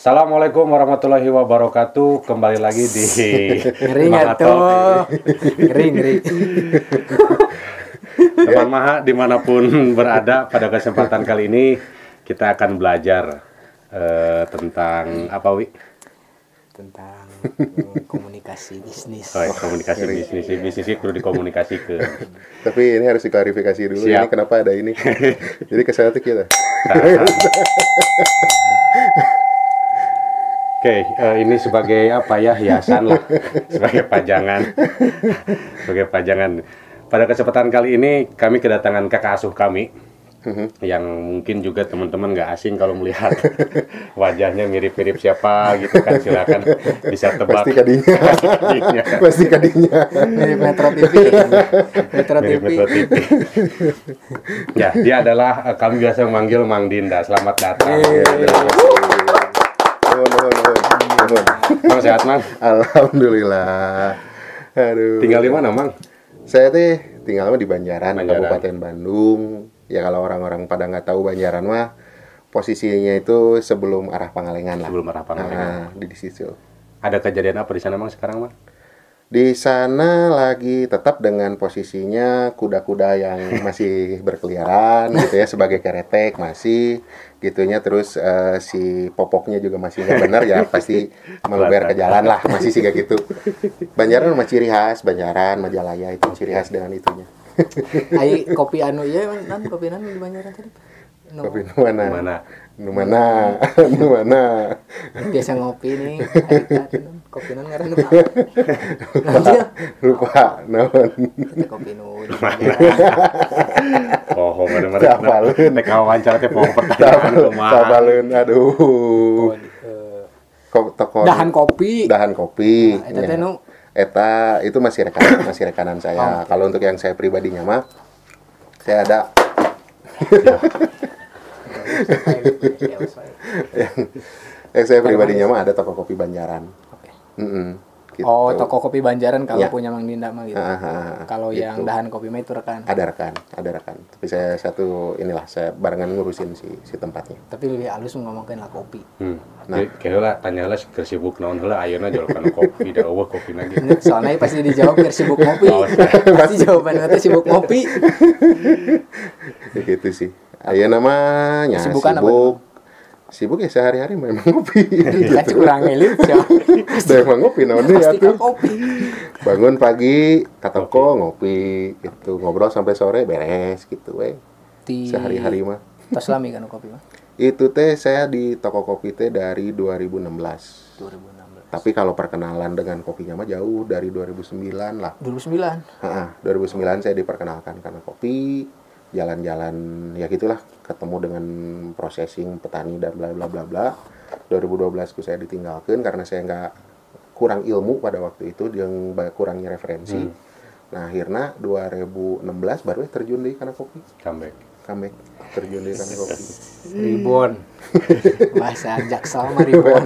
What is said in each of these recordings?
Assalamualaikum warahmatullahi wabarakatuh. Kembali lagi di Ngeri nggak tuh? Ngeri. Teman Maha dimanapun berada, pada kesempatan kali ini kita akan belajar tentang apa, Wi? Tentang komunikasi bisnis. Oh, komunikasi bisnis. Bisnisnya perlu dikomunikasikan. Tapi ini harus diklarifikasi dulu. Siap. Ini kenapa ada ini? Jadi kesana tuh kita. Oke, ini sebagai apa ya, hiasan lah, sebagai pajangan. Pada kesempatan kali ini kami kedatangan kakak asuh kami, yang mungkin juga teman-teman nggak asing kalau melihat wajahnya mirip-mirip siapa gitu kan, silakan bisa tebak. Pasti kadinya. Mirip Metro TV. Mirip Metro TV. Ya, dia adalah kami biasa memanggil Mang Dinda. Selamat datang. Nuhun. Mang, sehat, Mang? Alhamdulillah. Aduh. Tinggal di mana, Mang? Saya tinggal di Banjaran, Banjaran. Kabupaten Bandung. Ya kalau orang-orang pada nggak tahu Banjaran mah posisinya itu sebelum arah Pangalengan lah. Sebelum arah Pangalengan. Di situ. Ada kejadian apa di sana, Mang, sekarang, Mang? Di sana lagi tetap dengan posisinya kuda-kuda yang masih berkeliaran gitu ya, sebagai keretek masih gitunya, terus si popoknya juga masih nggak benar ya, pasti meluber ke jalan lah, masih sih kayak gitu. Banjaran mah ciri khas Banjaran, Majalaya itu ciri khas dengan itunya. Ai kopi anu ieu nan kopi nan di Banjaran tadi. Kopi nu mana. Biasa ngopi nih. Kopi nan ngaran apa? Lupa naon. Kopi nu. Oh, mana-mana. Tapaleun. Nek wawancara teh poho pertanyaan kumaha. Tapaleun, aduh. Toko Dahan kopi. Nah, Eta teh nu Eta itu masih rekanan saya. Kalau untuk yang saya pribadinya mah saya ada yang saya pribadinya mah ada toko kopi Banjaran. Oke. Gitu. Oh, toko kopi Banjaran kalau Ya. punya Mang Dinda mah gitu. Kalau gitu. yang dahan kopi mah itu rekan. Ada rekan. Tapi saya saya barengan ngurusin si tempatnya. Tapi lebih halus ngomongkeun lah kopi. Nah, kira tanya lah keur sibuk naon heula ayeuna jual kana kopi da eueuh kopi lagi. Soalnya pasti dijawab biar sibuk ngopi. Pasti jawabannya teh sibuk ngopi. Ya gitu sih. Ayeuna namanya Kesibukan apa sibuk ya sehari-hari memang ngopi. Kan kurang ngelit ya. Udah emang ngopi naon deui Pasti atuh. kopi. Bangun pagi ke toko ngopi gitu, ngobrol sampai sore beres gitu we. Sehari-hari mah. Tas lami kan kopi mah. Itu teh saya di toko kopi teh dari 2016. 2016. Tapi kalau perkenalan dengan kopinya mah jauh dari 2009 lah. 2009. 2009 saya diperkenalkan karena kopi, jalan-jalan ya gitulah, ketemu dengan processing petani dan bla bla bla bla. 2012 ku saya ditinggalkan karena saya nggak kurang ilmu pada waktu itu, yang kurangnya referensi. Nah akhirnya 2016 baru terjun di kana kopi. Comeback terjun di kana kopi. Ribon. Bahasa Jaksel mah ribon.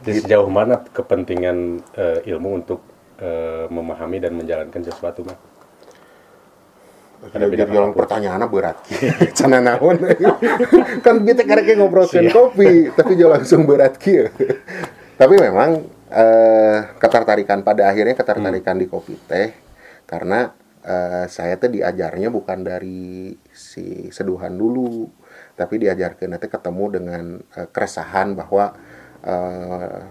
Jadi sejauh mana kepentingan ilmu untuk memahami dan menjalankan sesuatu, Mang? Ada beda yang pertanyaannya berat. Cana naon. Kan kita karek ngobrolkeun kopi, tapi jo langsung berat kieu. Tapi memang ketertarikan di kopi teh karena saya teh diajarnya bukan dari si seduhan dulu, tapi diajarkeun teh ketemu dengan keresahan bahwa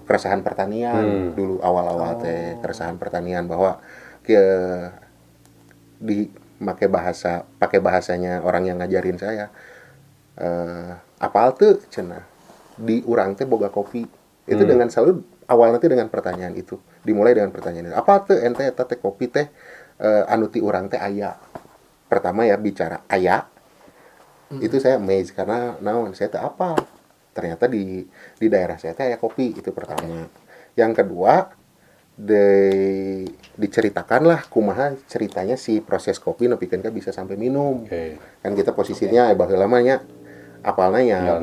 keresahan pertanian dulu awal-awal teh, keresahan pertanian bahwa pakai bahasanya orang yang ngajarin saya, apal tuh cenah di urang teh boga kopi itu dengan selalu awalnya teh dengan pertanyaan itu, dimulai dengan pertanyaan itu, apa tuh ente eta teh kopi teh anu ti urang teh aya. Pertama ya bicara aya itu saya amazed karena naon saya teh apa, ternyata di daerah saya teh aya kopi, itu pertama. Yang kedua diceritakanlah kumaha ceritanya si proses kopi nepikeun ka bisa sampai minum. Kan kita posisinya baheula mah nya apalna ya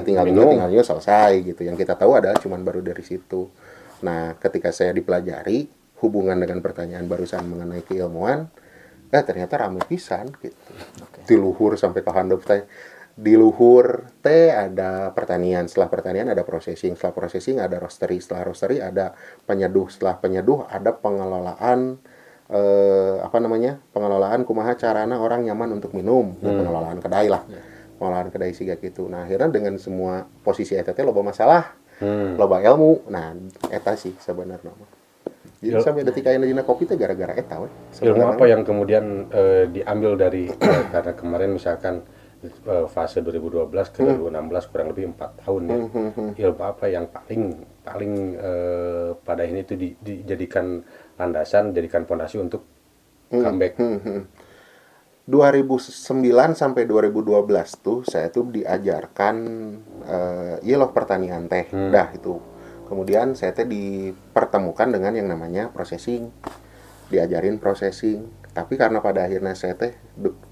tinggal minum selesai gitu. Yang kita tahu adalah cuman baru dari situ. Nah, ketika saya dipelajari hubungan dengan pertanyaan barusan mengenai keilmuan, ternyata rame pisan gitu. Di luhur sampai ke handap teh. Di luhur teh ada pertanian, setelah pertanian ada processing, setelah processing ada roastery, setelah roastery ada penyeduh, setelah penyeduh ada pengelolaan pengelolaan kumaha carana orang nyaman untuk minum, pengelolaan kedai lah, pengelolaan kedai siga gitu. Nah akhirnya dengan semua posisi eta teh loba masalah, loba ilmu, nah eta sih sebenarnya. Jadi sampai detik ayeuna dina kopi teh gara-gara eta we. Ilmu apa yang kemudian diambil dari karena kemarin misalkan fase 2012 ke 2016 kurang lebih 4 tahun ya. Ilmu apa yang paling pada ini itu dijadikan landasan, dijadikan fondasi untuk comeback. 2009 sampai 2012 tuh saya tuh diajarkan loh pertanian teh. Dah itu. Kemudian saya teh dipertemukan dengan yang namanya processing. Diajarin processing. Tapi karena pada akhirnya saya teh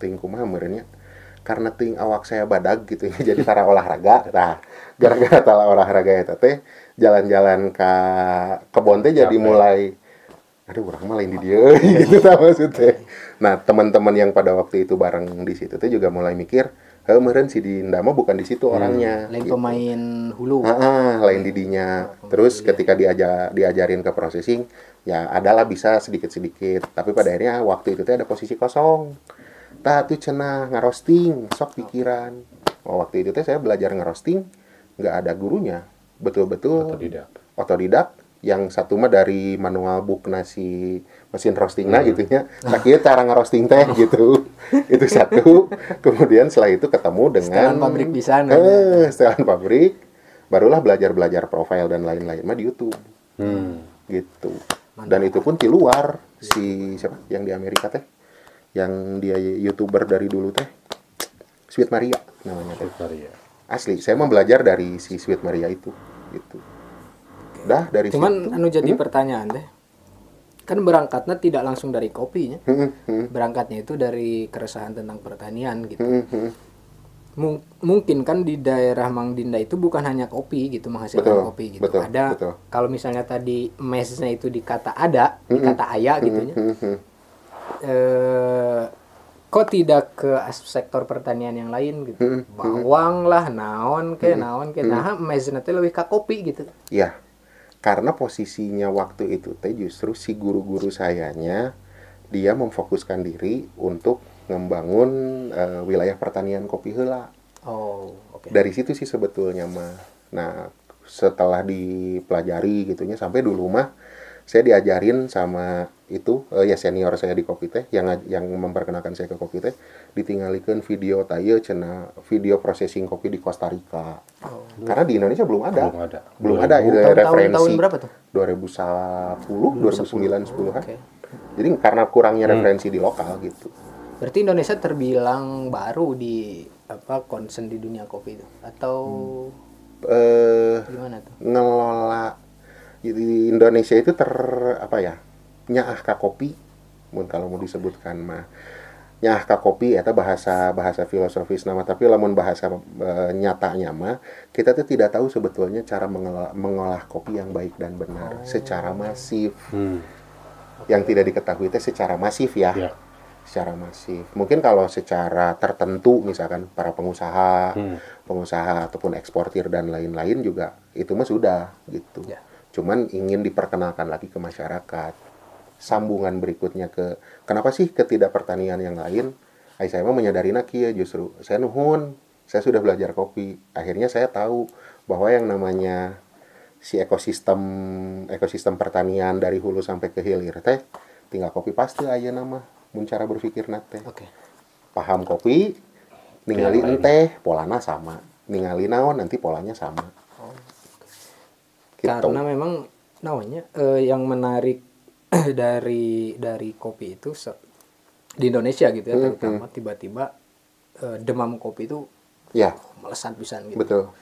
ting kumaha meureunnya karena ting awak saya badag gitu ya, jadi tara olahraga. Nah, gara-gara tara olahraga eta teh jalan-jalan ke kebon teh jadi mulai aduh urang mah lain di dieu gitu tah maksudnya. Nah, teman-teman yang pada waktu itu bareng di situ teh juga mulai mikir, "Heuh meureun si Dinda mah bukan di situ orangnya." Lain gitu. pemain hulu. Lain di dinya. Terus ketika diajarin ke processing, ya adalah bisa sedikit-sedikit, tapi pada akhirnya waktu itu teh ada posisi kosong. Tah tuh cenah ngerosting, sok pikiran. Waktu itu teh saya belajar ngerosting, nggak ada gurunya, betul-betul otodidak. Yang satu mah dari manual book nasi mesin roastingnya gitunya, sakieu cara ngerosting teh gitu. Itu satu. Kemudian setelah itu ketemu dengan setelan pabrik pisan. Setelan pabrik, barulah belajar profile dan lain-lain mah di YouTube. Gitu. Dan itu pun di luar siapa yang di Amerika teh, yang dia YouTuber dari dulu teh, Sweet Maria namanya teh. Asli, saya mau belajar dari si Sweet Maria itu, gitu. Dah dari cuman situ. jadi pertanyaan deh, kan berangkatnya tidak langsung dari kopinya, berangkatnya itu dari keresahan tentang pertanian gitu. Mungkin kan di daerah Mang Dinda itu bukan hanya kopi gitu, menghasilkan kopi gitu. Ada kalau misalnya tadi mesnya itu dikata ada, dikata aya gitunya. Kok tidak ke sektor pertanian yang lain gitu, bawang lah, naon ke, nah mesnya teh lebih ke kopi gitu. Iya, karena posisinya waktu itu teh justru si guru-guru sayanya dia memfokuskan diri untuk membangun wilayah pertanian kopi heula. Dari situ sih sebetulnya mah. Nah, setelah dipelajari gitunya sampai dulu mah saya diajarin sama itu senior saya di kopi teh yang memperkenalkan saya ke kopi teh, ditinggalikeun video taya cenah video processing kopi di Costa Rica. Karena di Indonesia belum ada itu referensi. Tahun berapa tuh? 2010, 2009, 10-an. Jadi karena kurangnya referensi di lokal gitu. Berarti Indonesia terbilang baru di concern di dunia kopi itu atau gimana tuh? Ngelola di Indonesia itu nyaah ka kopi kalau mau disebutkan mah nyaah ka kopi eta bahasa filosofis nama, tapi lamun bahasa nyatanya mah kita tuh tidak tahu sebetulnya cara mengolah kopi yang baik dan benar secara masif. Yang tidak diketahui itu secara masif ya. Secara masif. Mungkin kalau secara tertentu misalkan para pengusaha ataupun eksportir dan lain-lain juga itu mah sudah gitu. Cuman ingin diperkenalkan lagi ke masyarakat. Sambungan berikutnya ke kenapa sih ketidakpertanian yang lain? Saya mah menyadari kieu justru. Saya nuhun, saya sudah belajar kopi. Akhirnya saya tahu bahwa yang namanya si ekosistem pertanian dari hulu sampai ke hilir teh tinggal kopi pasti ayeuna mah mun cara berpikir teh. Paham kopi, ningali teh polana sama. Ningali naon nanti polanya sama. Gitu. Karena memang namanya yang menarik dari kopi itu di Indonesia gitu ya, terutama tiba-tiba demam kopi itu melesat pisan gitu. Betul.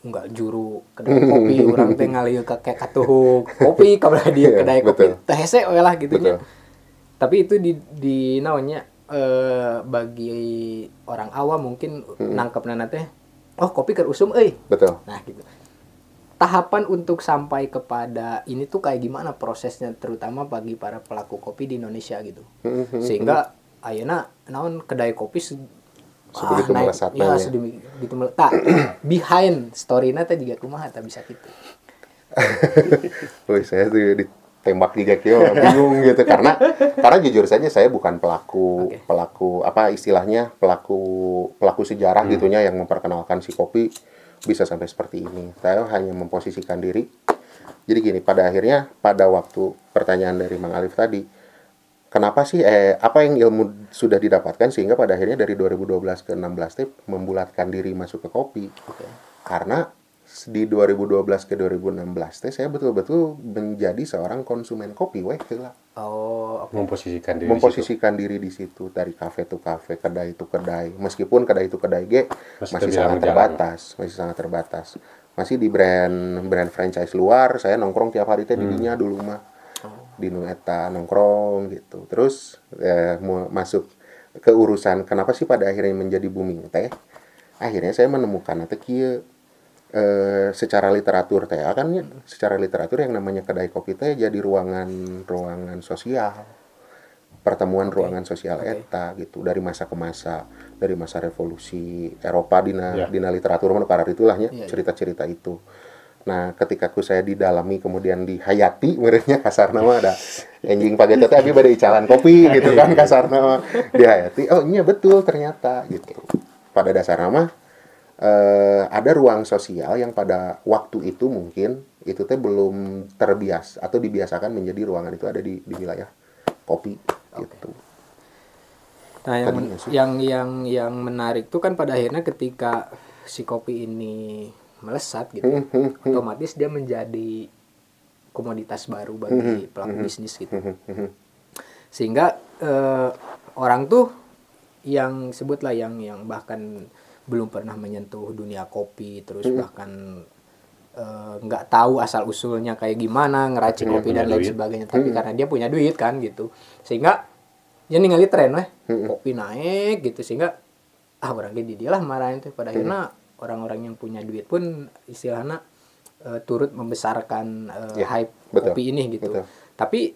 Enggak juru kedai kopi urang teh ngalieu ka katuhuk kopi kabelah dia kedai kopi teh hese we lah gitu nya. Tapi itu di namanya bagi orang awam mungkin nangkepna teh kopi keur usum euy. Betul. Nah gitu. Tahapan untuk sampai kepada ini tuh kayak gimana prosesnya, terutama bagi para pelaku kopi di Indonesia gitu. Sehingga ayeuna naon kedai kopi sebegitu melesatnya. Ya, sebegitu meletak. Behind story-na teh juga kumaha teh bisa gitu. Woi, saya tuh ditembak juga bingung gitu karena jujur saja saya bukan pelaku apa istilahnya pelaku sejarah gitunya yang memperkenalkan si kopi bisa sampai seperti ini. Saya hanya memposisikan diri. Jadi gini, pada akhirnya pada waktu pertanyaan dari Mang Alif tadi, kenapa sih apa yang ilmu sudah didapatkan sehingga pada akhirnya dari 2012 ke 16 teh membulatkan diri masuk ke kopi. Karena di 2012 ke 2016 teh saya betul-betul menjadi seorang konsumen kopi heula. Memposisikan diri di situ dari kafe to kafe, kedai to kedai. Meskipun kedai to kedai masih sangat terbatas. Masih di brand franchise luar, saya nongkrong tiap hari teh di dinya dulu mah. Di nu eta nongkrong gitu. Terus masuk ke urusan kenapa sih pada akhirnya menjadi booming teh? Akhirnya saya menemukan teh kieu secara literatur teh kan ya, secara literatur yang namanya kedai kopi teh jadi ruangan sosial. Pertemuan ruangan sosial eta gitu dari masa ke masa, dari masa revolusi Eropa dina literatur mana karar itulahnya cerita-cerita itu. Nah, ketika saya didalami kemudian dihayati muridnya kasarna mah ada anjing pageta teh abi bade icalan kopi gitu kan kasarna mah dihayati. Oh, iya betul ternyata gitu. Pada dasarnya mah ada ruang sosial yang pada waktu itu mungkin itu teh belum terbiasa atau dibiasakan menjadi ruangan itu ada di wilayah kopi gitu. Nah, yang menarik tuh kan pada akhirnya ketika si kopi ini melesat gitu, otomatis dia menjadi komoditas baru bagi pelaku bisnis gitu. Sehingga orang tuh yang sebutlah yang bahkan belum pernah menyentuh dunia kopi, terus bahkan nggak tahu asal usulnya kayak gimana ngeracik kopi dan lain sebagainya, tapi karena dia punya duit kan gitu, sehingga dia ningali tren kopi naik gitu, sehingga orangnya di dia lah marahin tuh. Pada akhirnya orang-orang yang punya duit pun istilahnya turut membesarkan hype kopi ini gitu. Tapi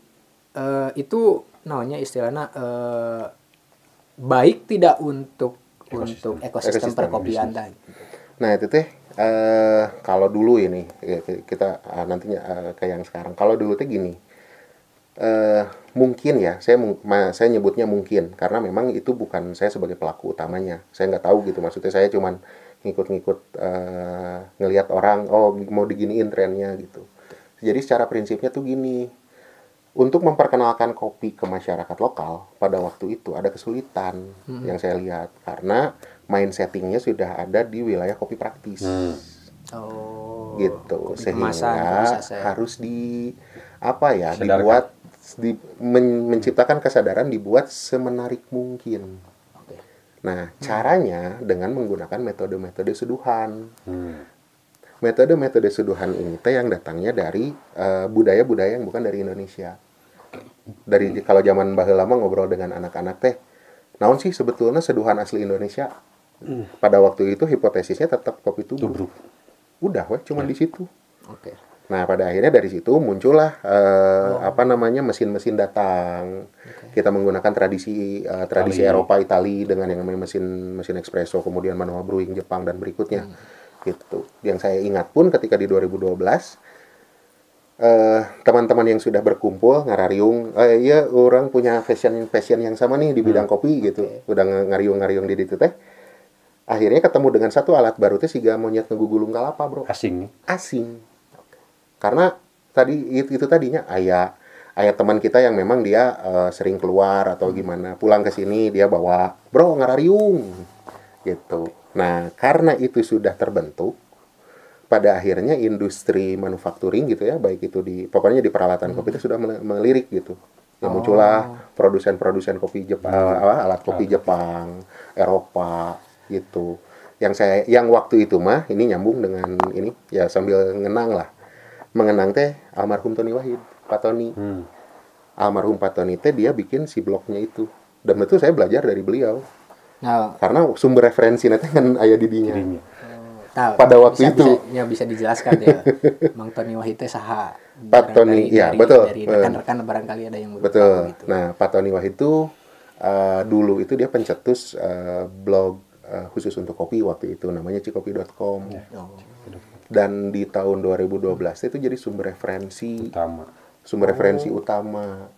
itu namanya istilahnya baik tidak untuk ekosistem perkopian gitu. Nah itu teh kalau dulu ini kita nantinya kayak yang sekarang. Kalau dulu teh gini, mungkin ya saya nyebutnya mungkin karena memang itu bukan saya sebagai pelaku utamanya. Saya nggak tahu gitu, maksudnya saya cuman ngikut-ngikut ngelihat orang mau diginiin trennya gitu. Jadi secara prinsipnya tuh gini, untuk memperkenalkan kopi ke masyarakat lokal pada waktu itu ada kesulitan yang saya lihat karena main settingnya sudah ada di wilayah kopi praktis. Gitu, sehingga harus dibuat menciptakan kesadaran, dibuat semenarik mungkin. Nah, caranya dengan menggunakan metode-metode seduhan. Metode-metode seduhan ini yang datangnya dari budaya-budaya yang bukan dari Indonesia. Dari kalau zaman baheula lama ngobrol dengan anak-anak teh, naon sih sebetulnya seduhan asli Indonesia? Pada waktu itu hipotesisnya tetap kopi tubruk. Udah cuman di situ. Nah, pada akhirnya dari situ muncullah mesin-mesin datang. Kita menggunakan tradisi Eropa, Itali dengan yang namanya mesin espresso, kemudian manual brewing Jepang dan berikutnya. Gitu. Yang saya ingat pun ketika di 2012 teman-teman yang sudah berkumpul ngarariung, iya orang punya passion yang sama nih di bidang kopi gitu. Udah ngariung-ngariung di situ teh. Akhirnya ketemu dengan satu alat baru teh siga monyet ngegugulung kalapa, bro. Asing. Karena itu tadinya aya teman kita yang memang dia sering keluar atau gimana, pulang ke sini dia bawa, bro ngarariung gitu. Nah, karena itu sudah terbentuk, pada akhirnya industri manufacturing gitu ya, baik itu pokoknya di peralatan kopi itu sudah melirik gitu. Ya muncullah produsen-produsen kopi Jepang, alat kopi Jepang, Eropa gitu. Yang waktu itu mah ini nyambung dengan ini ya sambil mengenang teh almarhum Tony Wahid, Pak Tony. Almarhum Pak Tony teh dia bikin si blognya itu. Dan betul saya belajar dari beliau. Karena sumber referensi nanti kan aya di dinya. Pada waktu itu bisa dijelaskan ya. Mang Tony Wahid teh saha? Pak Tony, betul. Dari rekan-rekan barangkali ada yang betul. Gitu. Nah, Pak Tony Wahid itu dulu itu dia pencetus blog khusus untuk kopi waktu itu, namanya cikopi.com. Oh. Dan di tahun 2012 itu jadi sumber referensi utama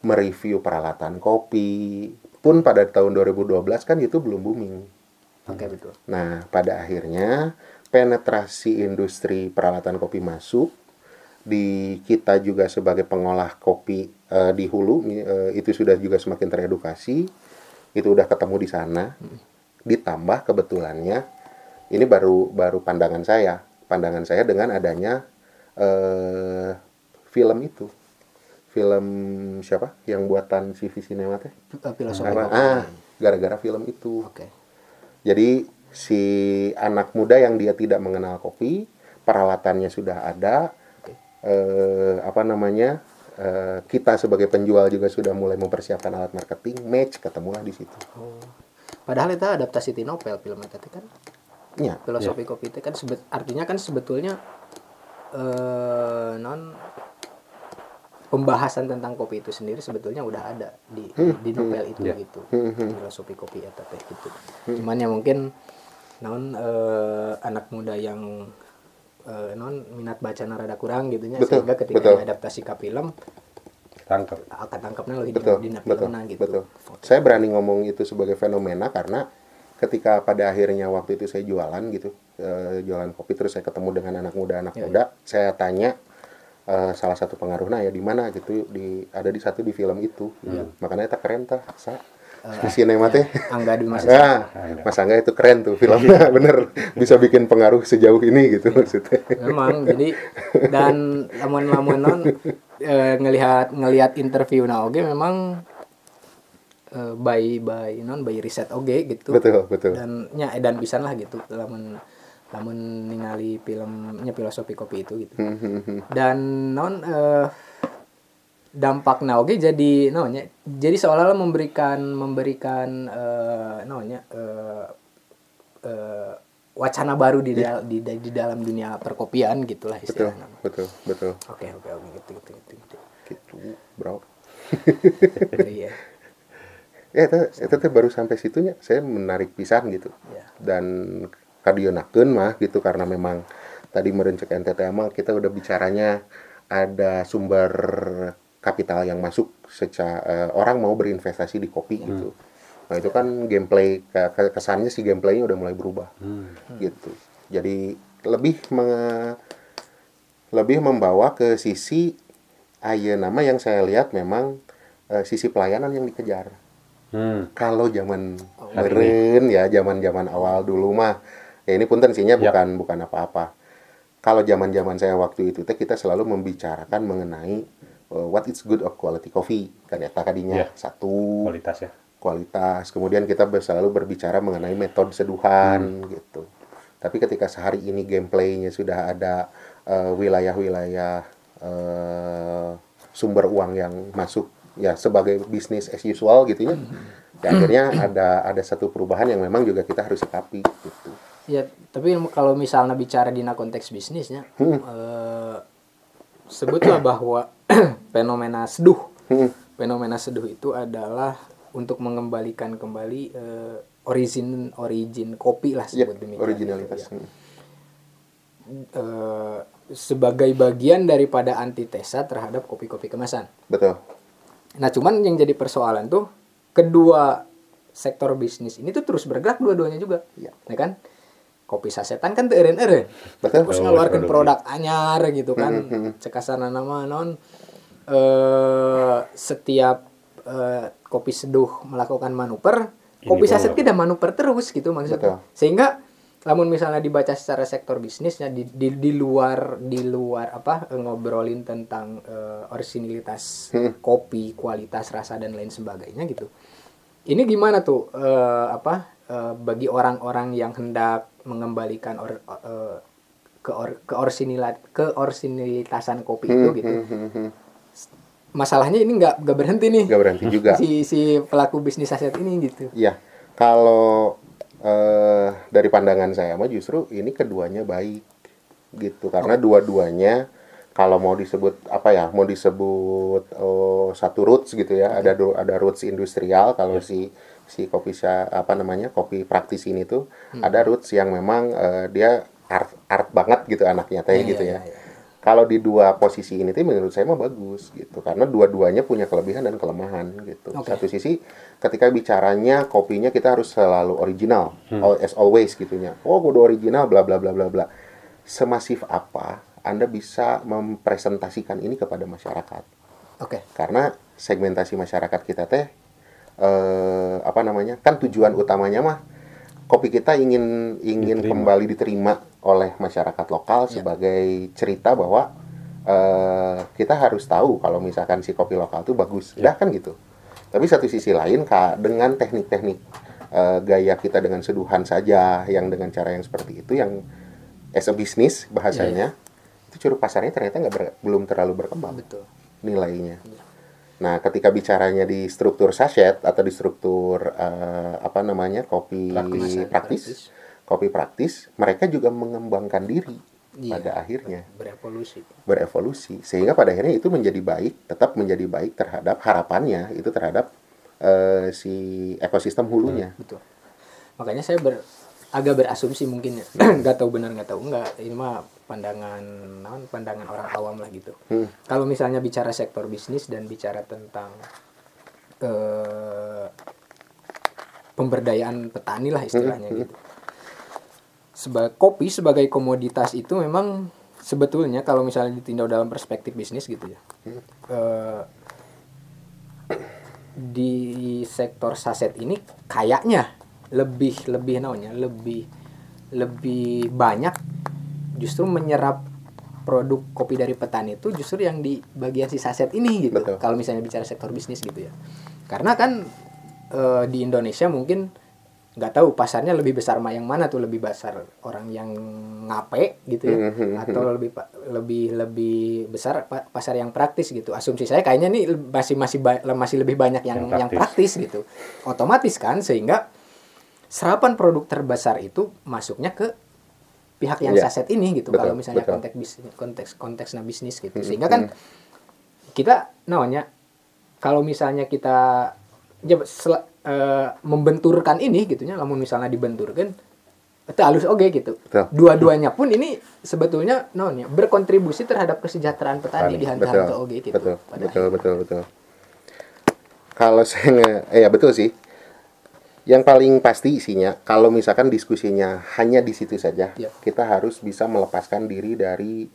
mereview peralatan kopi. Pun pada tahun 2012 kan itu belum booming. Oke, betul. Nah, pada akhirnya penetrasi industri peralatan kopi masuk. Di kita juga sebagai pengolah kopi di hulu itu sudah juga semakin teredukasi. Itu udah ketemu di sana. Ditambah kebetulannya ini baru pandangan saya dengan adanya film itu. Film siapa yang buatan CV Cinema teh? Filosofi. Gara-gara film itu. Oke. Jadi si anak muda yang dia tidak mengenal kopi, peralatannya sudah ada, kita sebagai penjual juga sudah mulai mempersiapkan alat marketing, match ketemulah di situ. Oh. Padahal itu adaptasi ti novel film itu kan. Ya. Filosofi kopi itu kan artinya kan sebetulnya pembahasan tentang kopi itu sendiri sebetulnya udah ada di novel itu gitu. Filosofi kopi eta teh gitu. Cuman ya mungkin anak muda yang minat baca rada kurang gitu nya, sehingga ketika adaptasi ke film akan tangkapnya lebih di filmna gitu. Betul. Saya berani ngomong itu sebagai fenomena karena ketika pada akhirnya waktu itu saya jualan gitu, jualan kopi, terus saya ketemu dengan anak muda, saya tanya salah satu pengaruhnya ya di mana gitu, ada di film itu. Makanya tak keren tah di sinema teh. Angga di Mas. Mas Angga itu keren tuh filmnya, bener bisa bikin pengaruh sejauh ini gitu maksudnya. Memang jadi dan lamun ngelihat interview oge memang by riset oge gitu. Betul. Dan pisan lah gitu lamun ningali filmnya Filosofi Kopi itu gitu. Dan dampaknya oke jadi seolah-olah memberikan wacana baru di dalam dunia perkopian gitulah istilahnya. Betul. Oke gitu. Gitu, bro. Iya. Ya itu baru sampai situnya saya menarik pisan gitu. Ya. Dan kadionakeun mah gitu karena memang tadi merencek NTT mah kita udah bicaranya ada sumber kapital yang masuk secara orang mau berinvestasi di kopi gitu. Nah itu kan gameplay kesannya si gameplaynya udah mulai berubah gitu. Jadi lebih membawa ke sisi nama yang saya lihat memang sisi pelayanan yang dikejar. Kalau zaman meren ya zaman awal dulu mah ya ini pun tensinya bukan apa-apa. Kalau zaman saya waktu itu kita selalu membicarakan mengenai what is good of quality coffee kan ya tadinya satu kualitas, kemudian kita selalu berbicara mengenai metode seduhan gitu. Tapi ketika sehari ini gameplaynya sudah ada wilayah-wilayah sumber uang yang masuk ya sebagai bisnis as usual gitu ya, akhirnya ada satu perubahan yang memang juga kita harus sikapi gitu. Ya, tapi kalau misalnya bicara di konteks bisnisnya, sebutlah bahwa fenomena seduh itu adalah untuk mengembalikan kembali origin kopi lah sebut demikian. Originalitas. Gitu, ya. Sebagai bagian daripada antitesa terhadap kopi-kopi kemasan. Betul. Nah, cuman yang jadi persoalan tuh kedua sektor bisnis ini tuh terus bergerak dua-duanya juga. Ya kan? Kopi sasetan kan teu eureun-eureun. Terus ngeluarkeun produk anyar gitu kan. Cekasana nama setiap kopi seduh melakukan manuver, kopi saset tidak manuver terus gitu maksudnya. Sehingga namun misalnya dibaca secara sektor bisnisnya di luar ngobrolin tentang orisinilitas kopi, kualitas rasa dan lain sebagainya gitu. Ini gimana tuh bagi orang-orang yang hendak mengembalikan keorsinilitasan kopi itu gitu. Masalahnya ini nggak berhenti nih. Nggak berhenti juga. Si pelaku bisnis aset ini gitu. Iya. Kalau dari pandangan saya mah justru ini keduanya baik gitu karena dua-duanya kalau mau disebut apa ya, mau disebut satu roots gitu ya, ada roots industrial. Kalau si kopi kopi praktis ini tuh ada roots yang memang dia art banget gitu anaknya teh gitu ya. Kalau di dua posisi ini tuh menurut saya mah bagus gitu, karena dua-duanya punya kelebihan dan kelemahan gitu. Satu sisi ketika bicaranya kopinya kita harus selalu original, as always gitunya. Oh, kudu original bla bla bla bla bla. Semasif apa Anda bisa mempresentasikan ini kepada masyarakat? Karena segmentasi masyarakat kita teh kan tujuan utamanya mah kopi kita ingin kembali diterima oleh masyarakat lokal sebagai cerita bahwa kita harus tahu kalau misalkan si kopi lokal itu bagus, dah kan gitu. Tapi satu sisi lain dengan teknik-teknik gaya kita dengan seduhan saja, yang dengan cara yang seperti itu, yang as a business bahasanya, itu curug pasarnya ternyata belum terlalu berkembang nilainya. Nah, ketika bicaranya di struktur sachet atau di struktur kopi praktis, mereka juga mengembangkan diri pada akhirnya, berevolusi, sehingga pada akhirnya itu tetap menjadi baik terhadap harapannya itu terhadap si ekosistem hulunya. Betul. Makanya saya agak berasumsi mungkin ya, nggak tahu benar nggak tahu enggak, ini mah pandangan orang awam lah gitu. Kalau misalnya bicara sektor bisnis dan bicara tentang pemberdayaan petani lah istilahnya gitu. Kopi sebagai komoditas itu memang sebetulnya kalau misalnya ditinjau dalam perspektif bisnis gitu ya. Di sektor saset ini kayaknya lebih banyak justru menyerap produk kopi dari petani itu justru yang di bagian si saset ini gitu. Kalau misalnya bicara sektor bisnis gitu ya. Karena kan di Indonesia mungkin nggak tahu pasarnya lebih besar yang mana tuh, lebih besar orang yang ngape gitu ya, atau lebih besar pasar yang praktis gitu. Asumsi saya kayaknya nih masih lebih banyak yang praktis gitu. Otomatis kan, sehingga serapan produk terbesar itu masuknya ke pihak yang saset ini gitu. Kalau misalnya konteksnya bisnis gitu. Sehingga kan kita kalau misalnya kita membenturkan ini gitunya, namun misalnya dibenturkan itu halus gitu. Dua-duanya pun ini sebetulnya berkontribusi terhadap kesejahteraan petani di hanta-hanta gitu. Betul. Kalau saya betul sih. Yang paling pasti isinya, kalau misalkan diskusinya hanya di situ saja, kita harus bisa melepaskan diri dari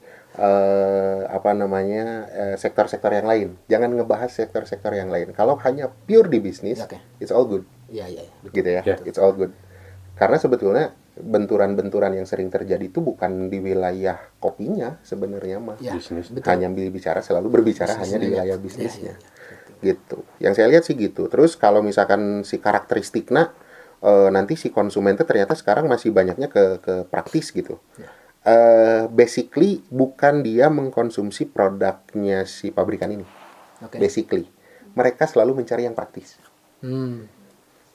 sektor-sektor yang lain. Jangan ngebahas sektor-sektor yang lain. Kalau hanya pure di bisnis, it's all good. Gitu ya, it's all good. Karena sebetulnya benturan-benturan yang sering terjadi itu bukan di wilayah kopinya sebenarnya mah. Hanya selalu berbicara hanya di wilayah bisnisnya. Gitu. Yang saya lihat sih gitu. Terus kalau misalkan si karakteristiknya nanti si konsumen itu ternyata sekarang masih banyaknya ke praktis gitu. Basically bukan dia mengkonsumsi produknya si pabrikan ini. Basically mereka selalu mencari yang praktis.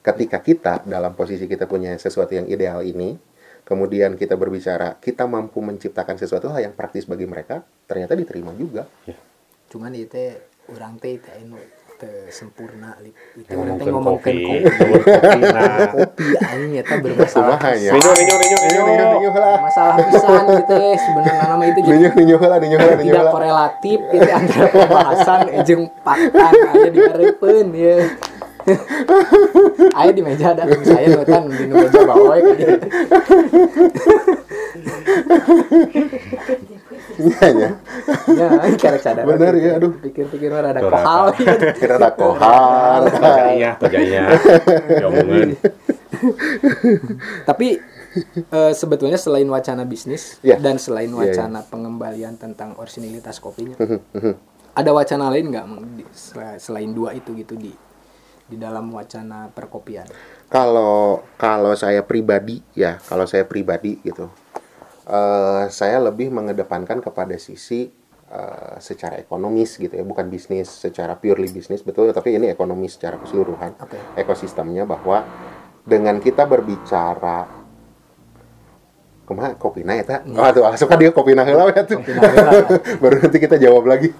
Ketika kita dalam posisi kita punya sesuatu yang ideal ini, kemudian kita berbicara kita mampu menciptakan sesuatu hal yang praktis bagi mereka, ternyata diterima juga. Cuman itu orang teh sempurna itu orang teh ngomongkeun kopi aing eta bermasalah. Minyo lah. Masalah pisan gitu sebenarnya nama itu jadi minyo lah. Tidak korelatif itu antara pembahasan jeung fakta aya dihareupeun ya. Aya di meja ada saya nutan di meja bawah gitu. Ya, karek sadar. Bener ya, aduh. Pikir-pikir ada kohal. Ada kohal. Tojanya. Ngomongin. Tapi sebetulnya selain wacana bisnis dan selain wacana pengembalian tentang orisinilitas kopinya, ada wacana lain nggak selain dua itu gitu di dalam wacana perkopian? Kalau saya pribadi gitu. Saya lebih mengedepankan kepada sisi secara ekonomis gitu ya, bukan bisnis secara purely bisnis betul, tapi ini ekonomi secara keseluruhan, ekosistemnya, bahwa dengan kita berbicara kumaha kopina eta? Oh tuh asup dia kopina heula ya tuh. Baru nanti kita jawab lagi.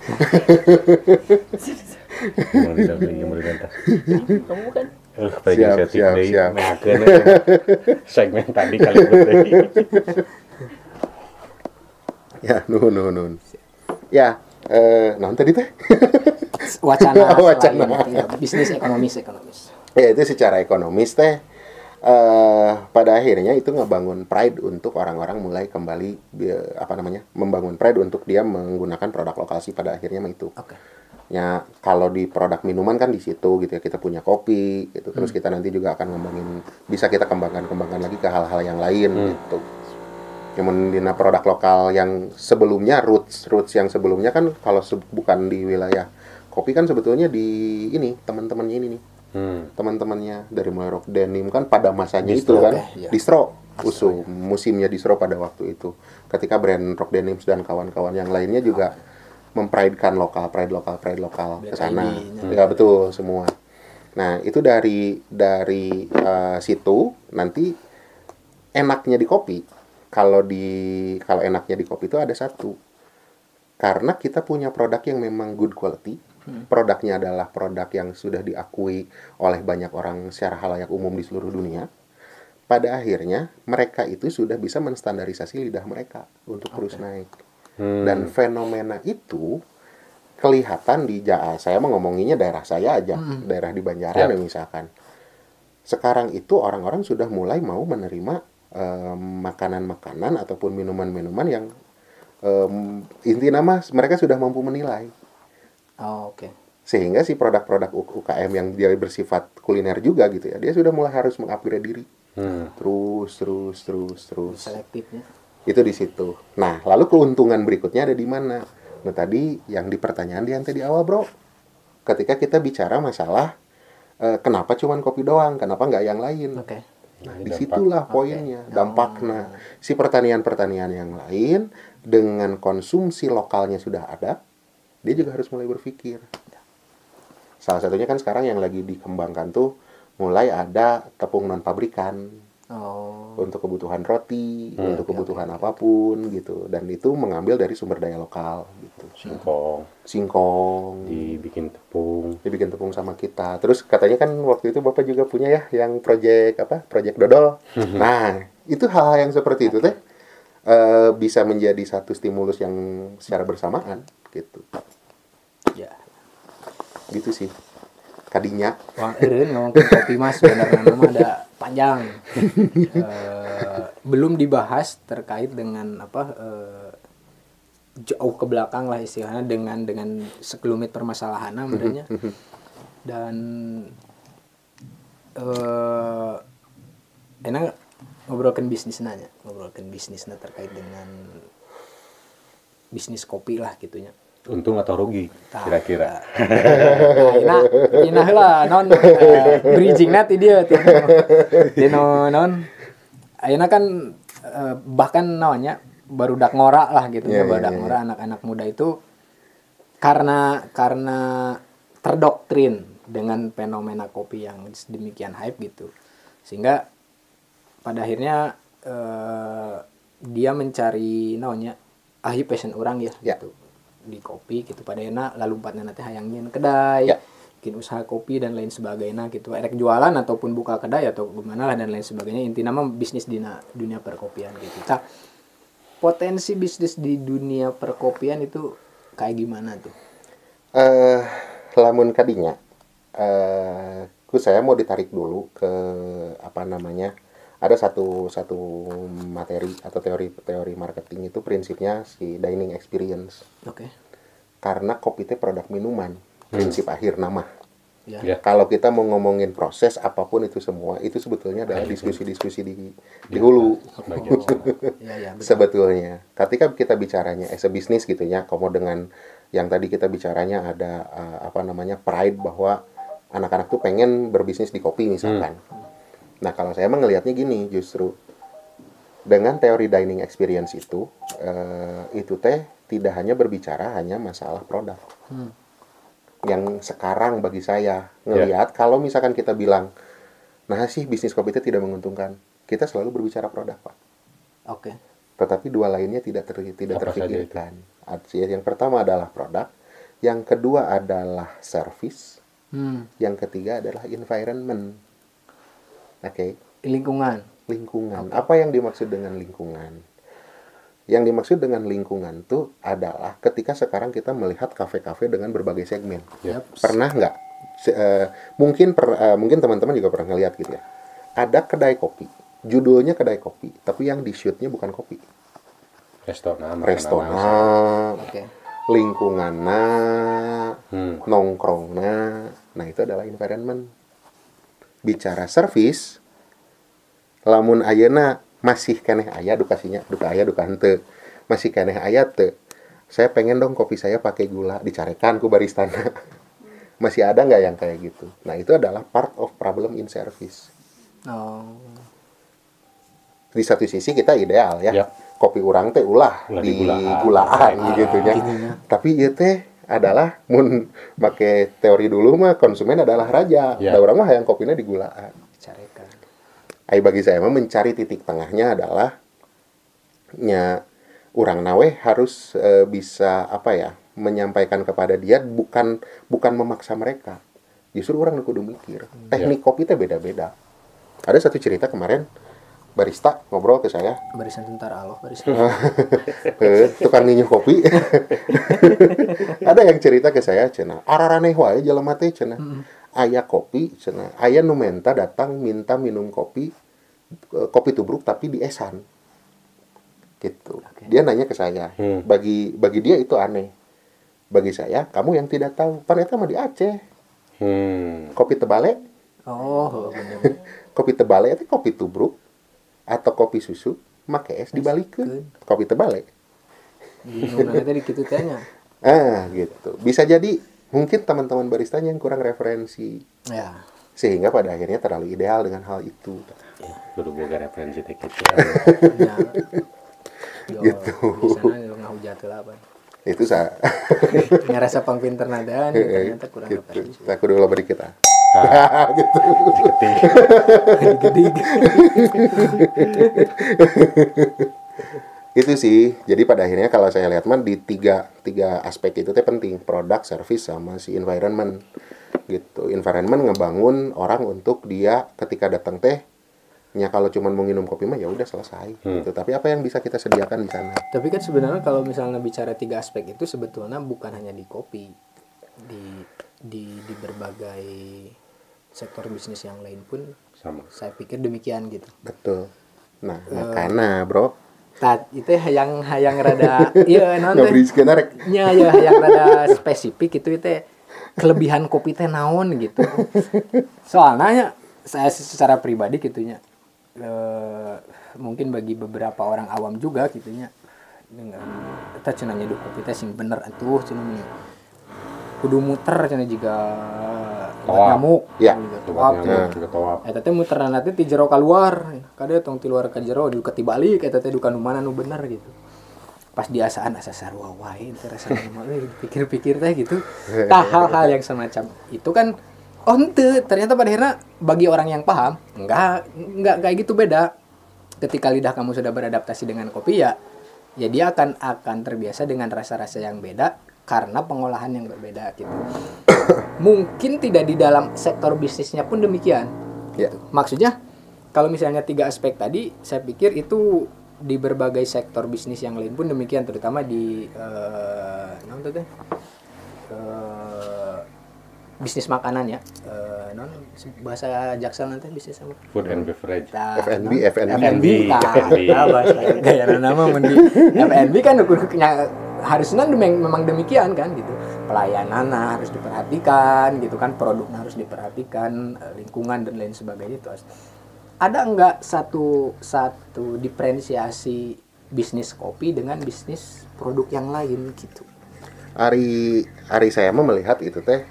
Kamu kan Siap. Segmen tadi kali ini. Ya, nuhun. Ya, naon tadi teh? Wacana. Wacana. Ya, bisnis ekonomis. Ya, itu secara ekonomis teh pada akhirnya itu ngebangun pride untuk orang-orang mulai kembali membangun pride untuk dia menggunakan produk lokal sih pada akhirnya mah itu. Oke. Ya, kalau di produk minuman kan di situ gitu ya, kita punya kopi gitu. Terus kita nanti juga akan ngembangin, bisa kita kembangkan lagi ke hal-hal yang lain gitu. Yang dina produk lokal yang sebelumnya roots yang sebelumnya kan kalau bukan di wilayah kopi kan sebetulnya di ini teman-temannya ini nih. Teman-temannya dari mulai Rock Denim kan pada masanya distro, itu kan distro musimnya distro pada waktu itu. Ketika brand Rock Denim dan kawan-kawan yang lainnya juga mempridekan pride lokal ke sana. Ya betul semua. Nah, itu dari situ nanti enaknya di kopi. Kalau enaknya di kopi itu ada satu. Karena kita punya produk yang memang good quality. Produknya adalah produk yang sudah diakui oleh banyak orang secara halayak umum di seluruh dunia. Pada akhirnya mereka itu sudah bisa menstandarisasi lidah mereka untuk terus naik. Dan fenomena itu kelihatan saya mau ngomonginnya daerah saya aja, daerah di Banjaran misalkan. Sekarang itu orang-orang sudah mulai mau menerima makanan-makanan ataupun minuman-minuman yang intinya mereka sudah mampu menilai. Oh, oke. Sehingga si produk-produk UKM yang dia bersifat kuliner juga gitu ya, dia sudah mulai harus mengupgrade diri. Terus. Selektifnya. Itu di situ. Nah, lalu keuntungan berikutnya ada di mana? Nah, tadi yang di pertanyaan di awal, Bro. Ketika kita bicara masalah kenapa cuman kopi doang, kenapa nggak yang lain? Oke. Nah, disitulah poinnya, dampaknya. Si pertanian-pertanian yang lain dengan konsumsi lokalnya sudah ada, dia juga harus mulai berpikir. Salah satunya kan sekarang yang lagi dikembangkan tuh mulai ada tepung non pabrikan. Untuk kebutuhan roti, untuk kebutuhan apapun gitu, dan itu mengambil dari sumber daya lokal gitu. Singkong dibikin tepung sama kita. Terus katanya kan waktu itu Bapak juga punya ya yang project dodol. Nah, itu hal-hal yang seperti itu teh bisa menjadi satu stimulus yang secara bersamaan gitu. Ya. Gitu sih. Kadinya. Wah, ngomong kopi mas sebenarnya nama ada panjang. Belum dibahas terkait dengan jauh ke belakang lah istilahnya dengan sekelumit permasalahan namanya. Dan enak ngobrolkan bisnisnya terkait dengan bisnis kopi lah gitunya. Untung atau rugi kira-kira. Nah, inah lah non bridging nanti dia non ayeuna kan bahkan namanya barudak ngora lah gitu barudak ngora anak-anak muda itu karena terdoktrin dengan fenomena kopi yang demikian hype gitu, sehingga pada akhirnya dia mencari namanya passion orang gitu di kopi gitu. Pada enak lalu empatnya nanti hayangin kedai bikin usaha kopi dan lain sebagainya gitu, erek jualan ataupun buka kedai atau gimana lah dan lain sebagainya, intinya mah bisnis di dunia perkopian gitu. Nah, potensi bisnis di dunia perkopian itu kayak gimana tuh? Lamun kadinya saya mau ditarik dulu ke ada satu materi atau teori marketing itu prinsipnya si dining experience. Oke. Karena kopi itu produk minuman, prinsip akhir nama. Ya. Kalau kita mau ngomongin proses apapun itu semua, itu sebetulnya adalah diskusi-diskusi di hulu. Sebetulnya. Ketika kita bicaranya as a business gitu ya, komo dengan yang tadi kita bicaranya ada pride bahwa anak-anak tuh pengen berbisnis di kopi misalkan. Nah, kalau saya ngelihatnya gini, justru dengan teori dining experience itu teh tidak hanya berbicara hanya masalah produk. Yang sekarang bagi saya ngelihat kalau misalkan kita bilang, nah sih bisnis kopi itu tidak menguntungkan, kita selalu berbicara produk, Pak. Oke. Tetapi dua lainnya tidak terpikirkan. Yang pertama adalah produk, yang kedua adalah service, yang ketiga adalah environment. Oke. Lingkungan. Lingkungan. Apa yang dimaksud dengan lingkungan? Yang dimaksud dengan lingkungan itu adalah ketika sekarang kita melihat kafe-kafe dengan berbagai segmen. Yep. Pernah nggak? Mungkin teman-teman juga pernah ngeliat gitu ya. Ada kedai kopi, judulnya kedai kopi, tapi yang di shootnya bukan kopi. Restoran, Oke. lingkunganna, nongkrongna. Nah, itu adalah environment. Bicara service, lamun ayeuna masih keneh aya duka aya duka henteu. Masih keneh aya teu. Saya pengen dong kopi saya pakai gula, dicarekan ku baristana. Masih ada nggak yang kayak gitu? Nah, itu adalah part of problem in service. Oh. Di satu sisi kita ideal ya. Yep. Kopi urang teh ulah di gulaan gitu nya. Tapi ieu teh adalah mun make teori dulu mah konsumen adalah raja. Da urang mah hayang kopinya di gulaan. Carekan. Ai bagi saya mah mencari titik tengahnya adalah urang nawe harus bisa menyampaikan kepada dia bukan memaksa mereka. Justru orang kudu mikir. Teknik kopi teh beda-beda. Ada satu cerita kemarin barista ngobrol ke saya. Barisan tentara Allah, barisan. Tukang nginyuh kopi. Ada yang cerita ke saya cenah, araraneh wae jelema teh cenah. Aya kopi cenah. Aya nu datang minta minum kopi tubruk tapi di esan. Gitu. Okay. Dia nanya ke saya. Bagi dia itu aneh. Bagi saya, kamu yang tidak tahu, pan eta mah di Aceh. Kopi tebale. Oh, bener. Kopi tebale itu kopi tubruk atau kopi susu make es dibalikeun kopi tebale. Gimana tadi kitu tanya? Gitu. Bisa jadi mungkin teman-teman baristanya yang kurang referensi. Ya. Sehingga pada akhirnya terlalu ideal dengan hal itu. Kudu boga referensi teh kitu. Ya. Gitu. Biasanya lu ngahujat lah apa. Itu saya. Ngerasa pangpinter nadaan ternyata kurang referensi. Tak kudu loba dikit ah. Gitu. Gede-gede. Itu sih. Jadi pada akhirnya kalau saya lihat mah di tiga aspek itu teh penting, produk, service sama si environment. Gitu. Environment ngebangun orang untuk dia ketika datang teh kalau cuma mau minum kopi mah ya udah selesai gitu. Tapi apa yang bisa kita sediakan di sana? Tapi kan sebenarnya kalau misalnya bicara tiga aspek itu sebetulnya bukan hanya di kopi. Di berbagai sektor bisnis yang lain pun sama. Saya pikir demikian gitu. Betul. Nah, makanya, Bro. Itu yang rada iya non teh. Ya yang rada spesifik itu kelebihan kopi teh naon gitu. Soalnya saya secara pribadi gitunya. Mungkin bagi beberapa orang awam juga gitunya. Kita cenah nyeduh kopi teh sing bener atuh cenah kudu muter cenah juga nyamuk ya toap eta teh muteran teh ti jero ka luar kade tong ti luar ka jero di ketibalik eta teh duka nu mana nu bener gitu pas diasaan asa sarua wae teh rasana mah pikir-pikir teh gitu tah hal-hal yang semacam itu kan henteu ternyata pada akhirnya bagi orang yang paham enggak kayak gitu beda ketika lidah kamu sudah beradaptasi dengan kopi ya dia akan terbiasa dengan rasa-rasa yang beda karena pengolahan yang berbeda gitu. Mungkin tidak di dalam sektor bisnisnya pun demikian. Ya. Maksudnya kalau misalnya tiga aspek tadi, saya pikir itu di berbagai sektor bisnis yang lain pun demikian, terutama di bisnis makanan ya. Bahasa Jaksel nanti bisnis apa? Food and beverage. F&B. Bahasa gaya nama mendi. F&B kan harusnya memang demikian kan gitu. Pelayanan harus diperhatikan gitu kan, produknya harus diperhatikan, lingkungan dan lain sebagainya itu. Ada enggak satu diferensiasi bisnis kopi dengan bisnis produk yang lain gitu? Ari saya mah melihat itu teh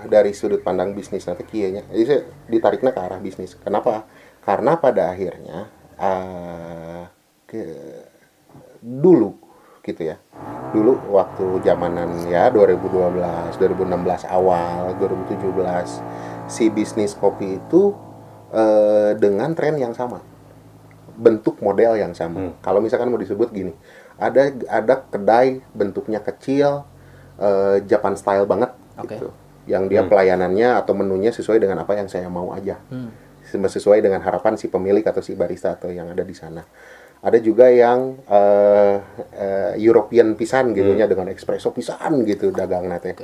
dari sudut pandang bisnis nanti kieunya. Jadi saya ditariknya ke arah bisnis. Kenapa? Karena pada akhirnya dulu gitu ya. Dulu waktu zamanan ya 2012, 2016 awal, 2017 si bisnis kopi itu dengan tren yang sama. bentuk model yang sama. Kalau misalkan mau disebut gini, ada kedai bentuknya kecil, Japan style banget, gitu. Yang dia pelayanannya atau menunya sesuai dengan apa yang saya mau aja, sesuai dengan harapan si pemilik atau si barista atau yang ada di sana. Ada juga yang European pisan gitunya dengan espresso pisan gitu dagang nate.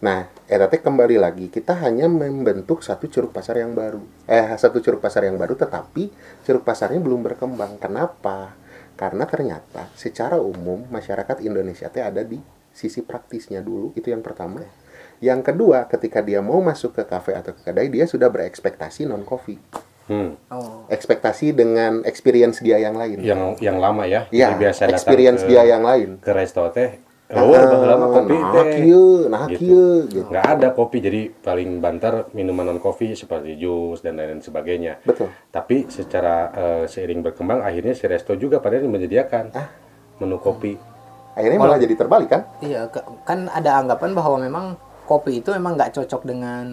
Nah, teh kembali lagi kita hanya membentuk satu curug pasar yang baru. Tetapi curug pasarnya belum berkembang. Kenapa? Karena ternyata secara umum masyarakat Indonesia teh ada di sisi praktisnya dulu, itu yang pertama. Yang kedua, ketika dia mau masuk ke kafe atau ke kedai, dia sudah berekspektasi non coffee. Ekspektasi dengan experience dia yang lain. Yang lama ya. Ya, biasa experience dia yang lain. Ke resto teh. Lama kopi teh. Gitu. Nggak ada kopi, jadi paling banter minuman non kopi seperti jus dan lain sebagainya. Betul. Tapi secara seiring berkembang, akhirnya si resto juga padahal menyediakan menu kopi. Akhirnya malah jadi terbalik kan? Iya, kan ada anggapan bahwa memang kopi itu memang nggak cocok dengan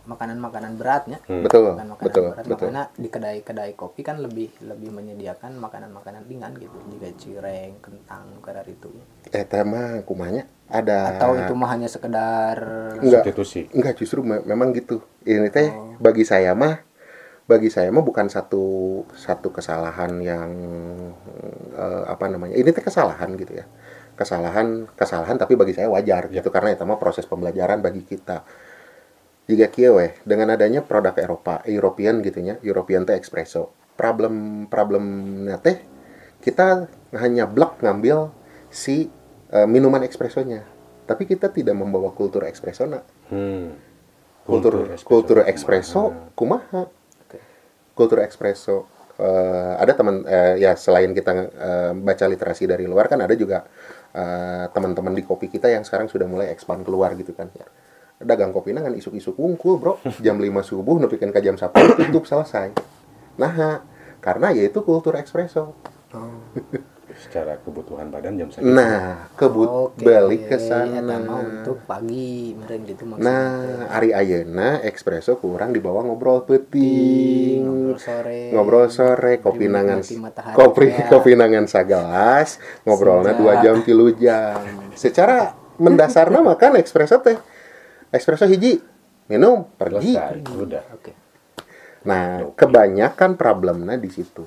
makanan-makanan beratnya. Betul. Berat. Makanya di kedai-kedai kopi kan lebih menyediakan makanan-makanan ringan gitu, juga cireng, kentang, kadar itu. Mah kumanya ada. Atau itu mah hanya sekedar substitusi. Enggak, justru memang gitu. Ini teh bagi saya mah bukan satu kesalahan yang ini teh kesalahan gitu ya. Kesalahan tapi bagi saya wajar gitu, karena itu mah proses pembelajaran bagi kita. Jika kieu dengan adanya produk European gitunya, European teh espresso. Problemnya teh kita hanya blok ngambil si minuman espressonya. Tapi kita tidak membawa kultur espresso Kultur espresso kumaha? Kultur espresso ada teman ya, selain kita baca literasi dari luar kan ada juga teman-teman di kopi kita yang sekarang sudah mulai expand keluar gitu kan. Dagang kopi kan isuk-isuk wungkul bro, jam 5 subuh nepikeun ka jam 1 tutup selesai. Nah, karena yaitu kultur espresso. Secara kebutuhan badan jam segitu. Nah, balik ke sana. Untuk pagi meureun gitu maksudnya. Nah, ari ayeuna espresso kurang dibawa ngobrol peuting. Ngobrol sore, kopi nangan sagelas, ngobrolna 2 jam 3 jam. Secara mendasarna makan espresso hiji minum pergi. Udah. Nah, kebanyakan problemnya di situ.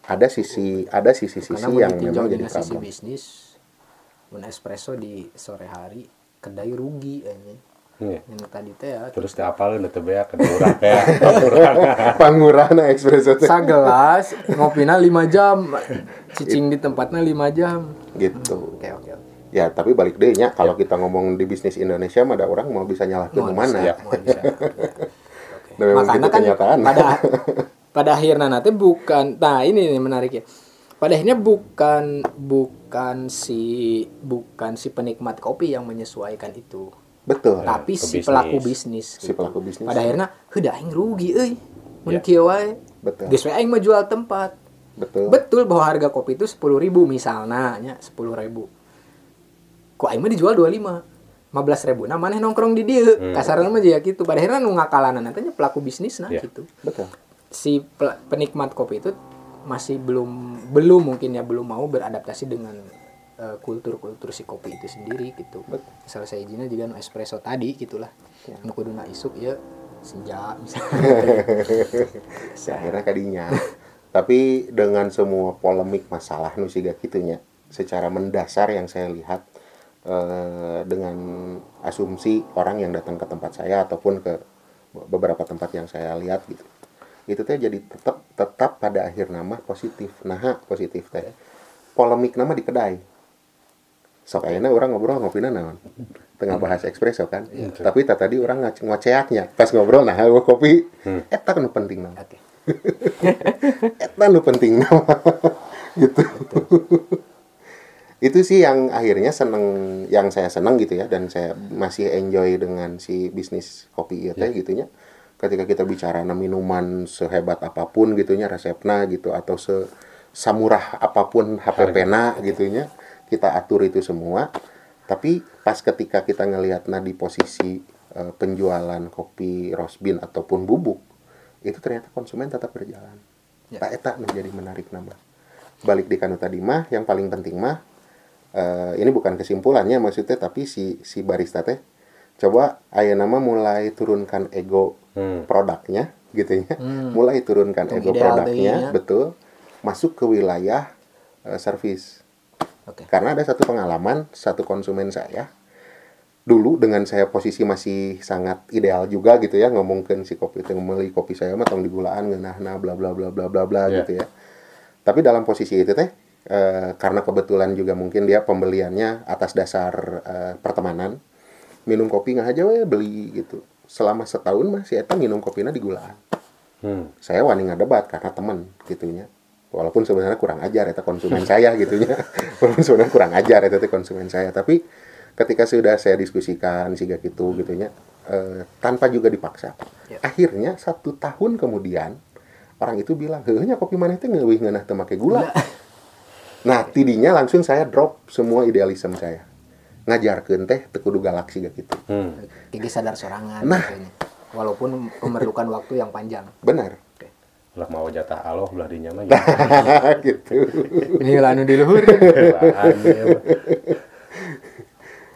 Ada sisi yang memang jadi problem. Sisi bisnis, espresso di sore hari kedai rugi aja. Yang tadi teh ya. Terus teh apalin teh bea kedurang teh. Pangurana espresso teh. Sagelas ngopina 5 jam. Cicing di tempatnya 5 jam. Gitu. Oke. Ya, tapi balik deh nya, kalau kita ngomong di bisnis Indonesia mah ada orang mau bisa nyalahkeun mana. Makanya kan pada akhirnya nanti bukan, nah ini nih menarik ya. Pada akhirnya bukan si penikmat kopi yang menyesuaikan itu. Betul. Tapi si pelaku bisnis. Pada akhirnya heuh aing rugi euy. Mun kieu wae. Betul. Geus we aing mah jual tempat. Betul bahwa harga kopi itu 10.000 misalnya nya 10.000. Kok aing mah dijual 25. 15.000 nah maneh nongkrong di dieu. Kasarna mah jadi kitu. Pada akhirnya nu ngakalanan teh pelaku bisnisna gitu. Betul. Si penikmat kopi itu masih belum mungkin ya belum mau beradaptasi dengan kultur si kopi itu sendiri gitu. Misalnya saya izinnya juga espresso tadi gitulah. Nu kuduna isuk ya senja misalnya. Akhirnya kadinya. Tapi dengan semua polemik masalah nu siga kitunya, secara mendasar yang saya lihat dengan asumsi orang yang datang ke tempat saya ataupun ke beberapa tempat yang saya lihat gitu, itu teh jadi tetap pada akhir nama positif. Nah, positif teh polemik nama di kedai. Sok ayeuna orang ngobrol ngopina naon, tengah bahas espresso kan, tapi tadi orang ngoceaknya pas ngobrol nah kopi eta nu penting nama. Eta nu penting nama gitu. Itu sih yang akhirnya saya senang gitu ya, dan saya masih enjoy dengan si bisnis kopi ieu teh gitunya. Ketika kita bicara minuman sehebat apapun gitunya resepna gitu, atau samurah apapun HPP-na gitunya, kita atur itu semua. Tapi pas ketika kita ngelihatna di posisi penjualan kopi roast bean ataupun bubuk, itu ternyata konsumen tetap berjalan. Ya. Tak eta nu jadi menarik nama. Balik di kanu tadi mah yang paling penting mah ini bukan kesimpulannya maksudnya, tapi si barista teh coba aya nama mulai turunkan ego produknya gitu ya. Mulai turunkan ego produknya, betul. Masuk ke wilayah service. Oke. Karena ada satu pengalaman, satu konsumen saya dulu dengan saya posisi masih sangat ideal juga gitu ya, ngomongin si kopi itu, membeli kopi saya mah tong digulaan ngeunahna bla bla bla bla bla bla gitu ya. Tapi dalam posisi itu teh karena kebetulan juga mungkin dia pembeliannya atas dasar pertemanan, minum kopi nggak aja we beli gitu. Selama setahun mah si eta minum kopinya di gulaan. Saya wani ngadebat karena teman gitunya. Walaupun sebenarnya kurang ajar eta konsumen saya gitunya. Walaupun sebenarnya kurang ajar eta konsumen saya, tapi ketika sudah saya diskusikan siga gitu gitunya tanpa juga dipaksa. Akhirnya 1 tahun kemudian orang itu bilang, "Heuh nya kopi maneh teh ngeuwih ngeunah teu make gula." Nah, tidinya langsung saya drop semua idealisme saya. Ngajarkeun teh teu kudu galak siga kitu. Gigi sadar sorangan Nah, gitu. Walaupun memerlukan waktu yang panjang. benar. Lah mau jatah Allah belah dinya mah Gitu. Ini anu di luhur.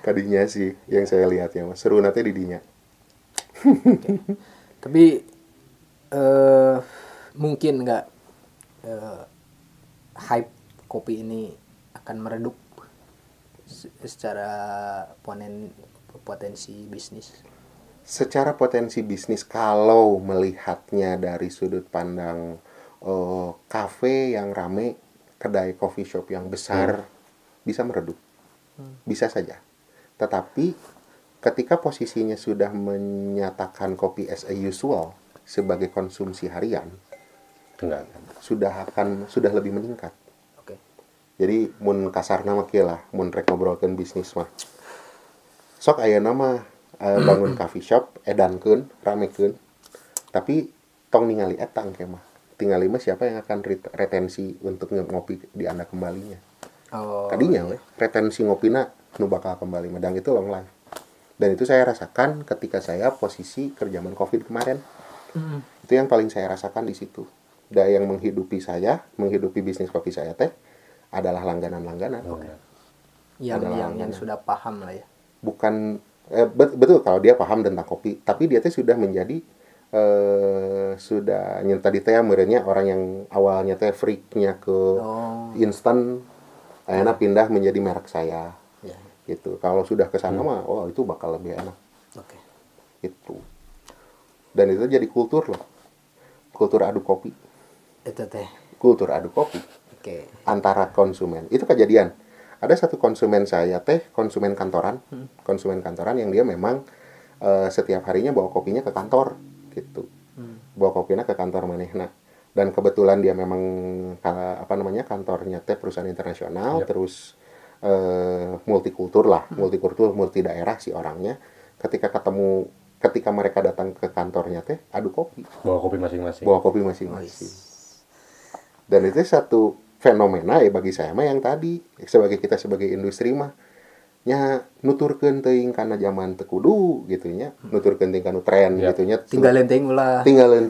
Tadinya sih yang saya lihat ya, Mas. Seru nanti di dinya. Tapi mungkin nggak hype kopi ini akan meredup secara potensi bisnis. Secara potensi bisnis kalau melihatnya dari sudut pandang kafe yang rame, kedai coffee shop yang besar bisa meredup. Bisa saja. Tetapi ketika posisinya sudah menyatakan kopi as a usual sebagai konsumsi harian, sudah lebih meningkat. Oke. Jadi mun kasarna mah kieu lah, mun rek ngobrolkeun bisnis mah. Sok aya nama bangun coffee shop, edankeun, ramekeun. Tapi tong ningali eta engke mah. Tingali mah siapa yang akan retensi untuk ngopi di Anda kembalinya. Tadinya we, retensi ngopina nu bakal kembali medang itu long life. Dan itu saya rasakan ketika saya posisi kerjaman Covid kemarin. Itu yang paling saya rasakan di situ. Dan yang menghidupi saya, menghidupi bisnis kopi saya teh adalah langganan-langganan. Yang sudah paham lah ya. Bukan betul kalau dia paham tentang kopi, tapi dia teh sudah menjadi sudah yang tadi teh merenya orang yang awalnya teh freaknya ke instan, akhirnya pindah menjadi merek saya. Gitu. Kalau sudah ke sana mah, itu bakal lebih enak. Oke. Itu. Dan itu jadi kultur loh. Kultur adu kopi. Itu teh. Kultur adu kopi. Oke. Antara konsumen. Itu kejadian. Ada satu konsumen saya teh, konsumen kantoran. Konsumen kantoran yang dia memang setiap harinya bawa kopinya ke kantor gitu. Bawa kopinya ke kantor manehna. Dan kebetulan dia memang kantornya teh perusahaan internasional, terus multikultur lah, multikultur, multi daerah si orangnya. Ketika mereka datang ke kantornya teh adu kopi. Bawa kopi masing-masing. Dan itu satu fenomena bagi saya mah yang tadi sebagai industri mah nya nuturkeun teuing kana zaman teu kudu gitu nya, nuturkeun teuing kana tren gitu nya. Tinggalin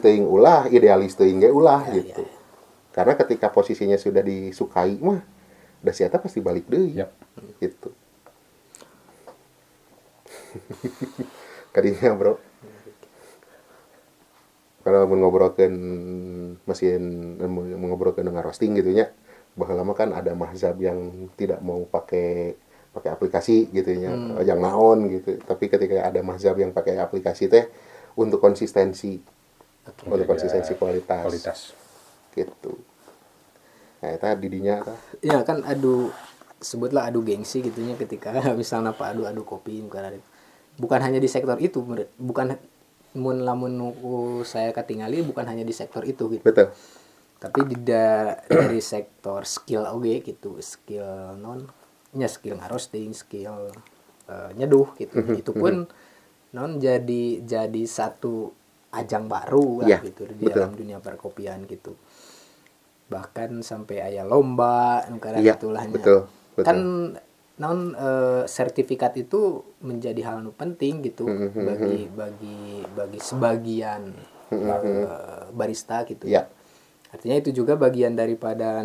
teuing ulah, idealis teuing ge ulah gitu. Karena ketika posisinya sudah disukai mah da siata pasti balik deui. Gitu. Kadinya bro. Kalau ngobrolkeun mesin ngobrolkeun dengan roasting gitu nya, baheula mah kan ada mazhab yang tidak mau pakai aplikasi gitu nya, yang naon gitu. Tapi ketika ada mazhab yang pakai aplikasi teh untuk konsistensi. Untuk konsistensi kualitas. Gitu. Nah, itu didinya apa? Ya kan sebutlah adu gengsi gitunya ketika misalnya adu kopi bukan hanya di sektor itu, bukan lamun saya katingali bukan hanya di sektor itu gitu. Betul. Tapi dari sektor skill oge gitu, skill skill ngarosting, skill nyeduh gitu. Itu pun jadi satu ajang baru lah gitu di dalam dunia perkopian gitu. Bahkan sampai aya lomba itulah betul. Kan sertifikat itu menjadi hal yang penting gitu bagi sebagian barista gitu. Artinya itu juga bagian daripada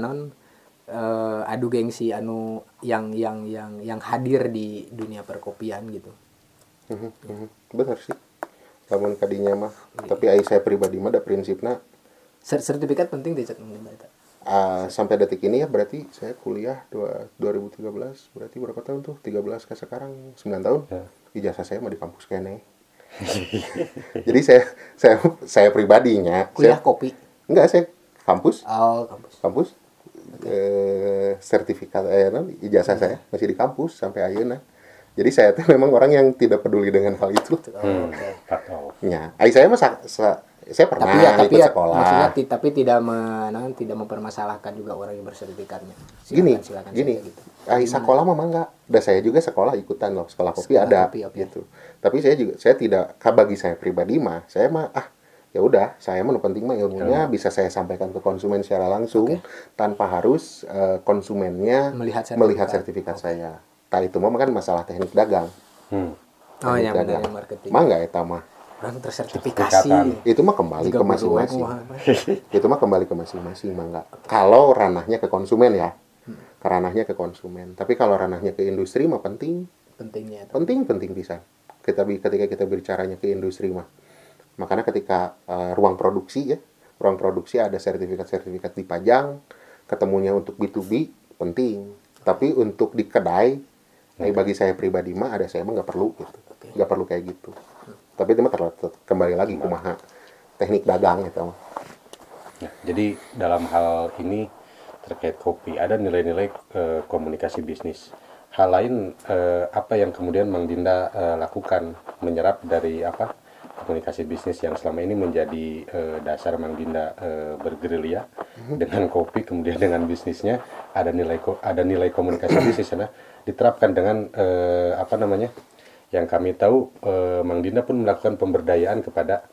adu gengsi anu yang hadir di dunia perkopian gitu. Benar sih. Lamun kadinya mah. Tapi saya pribadi mah ada prinsipna sertifikat penting deh cek eta. Sampai detik ini ya berarti saya kuliah 2013 berarti berapa tahun tuh? 13 ke sekarang 9 tahun. Ya. Ijazah saya mah di kampus kene. Jadi saya pribadinya kuliah kopi. Enggak, saya kampus. Oh, kampus. Sertifikat ijazah saya masih di kampus sampai ayeuna. Jadi saya tuh memang orang yang tidak peduli dengan hal itu. Ya, saya mah saya pernah ikut sekolah. Maksudnya tapi tidak mempermasalahkan juga orang yang bersertifikatnya. Silakan gitu. Sekolah mah enggak. Dan saya juga sekolah ikutan loh, sekolah kopi ada gitu. Tapi saya tidak, bagi saya pribadi mah, saya mah ya udah, saya mah penting mah ilmunya bisa saya sampaikan ke konsumen secara langsung tanpa harus konsumennya melihat sertifikat saya. Itu mah kan masalah teknik dagang. Oh iya, benar, marketing. Mah enggak eta mah. Orang tersertifikasi. Itu mah kembali ke masing-masing. Itu mah kembali ke masing-masing mah enggak. Kalau ranahnya ke konsumen ya. Ranahnya ke konsumen. Tapi kalau ranahnya ke industri mah pentingnya. Penting bisa. Ketika kita bicaranya ke industri mah. Makanya ketika ruang produksi ada sertifikat dipajang, ketemunya untuk B2B penting. Tapi untuk di kedai, bagi saya pribadi mah saya mah nggak perlu gitu, nggak perlu kayak gitu. Tapi itu mah kembali lagi kumaha teknik dagang gitu. Nah, jadi dalam hal ini terkait kopi ada nilai-nilai komunikasi bisnis. Hal lain apa yang kemudian Mang Dinda lakukan menyerap dari komunikasi bisnis yang selama ini menjadi dasar Mang Dinda bergerilya dengan kopi, kemudian dengan bisnisnya ada nilai komunikasi bisnis sana diterapkan dengan yang kami tahu Mang Dinda pun melakukan pemberdayaan kepada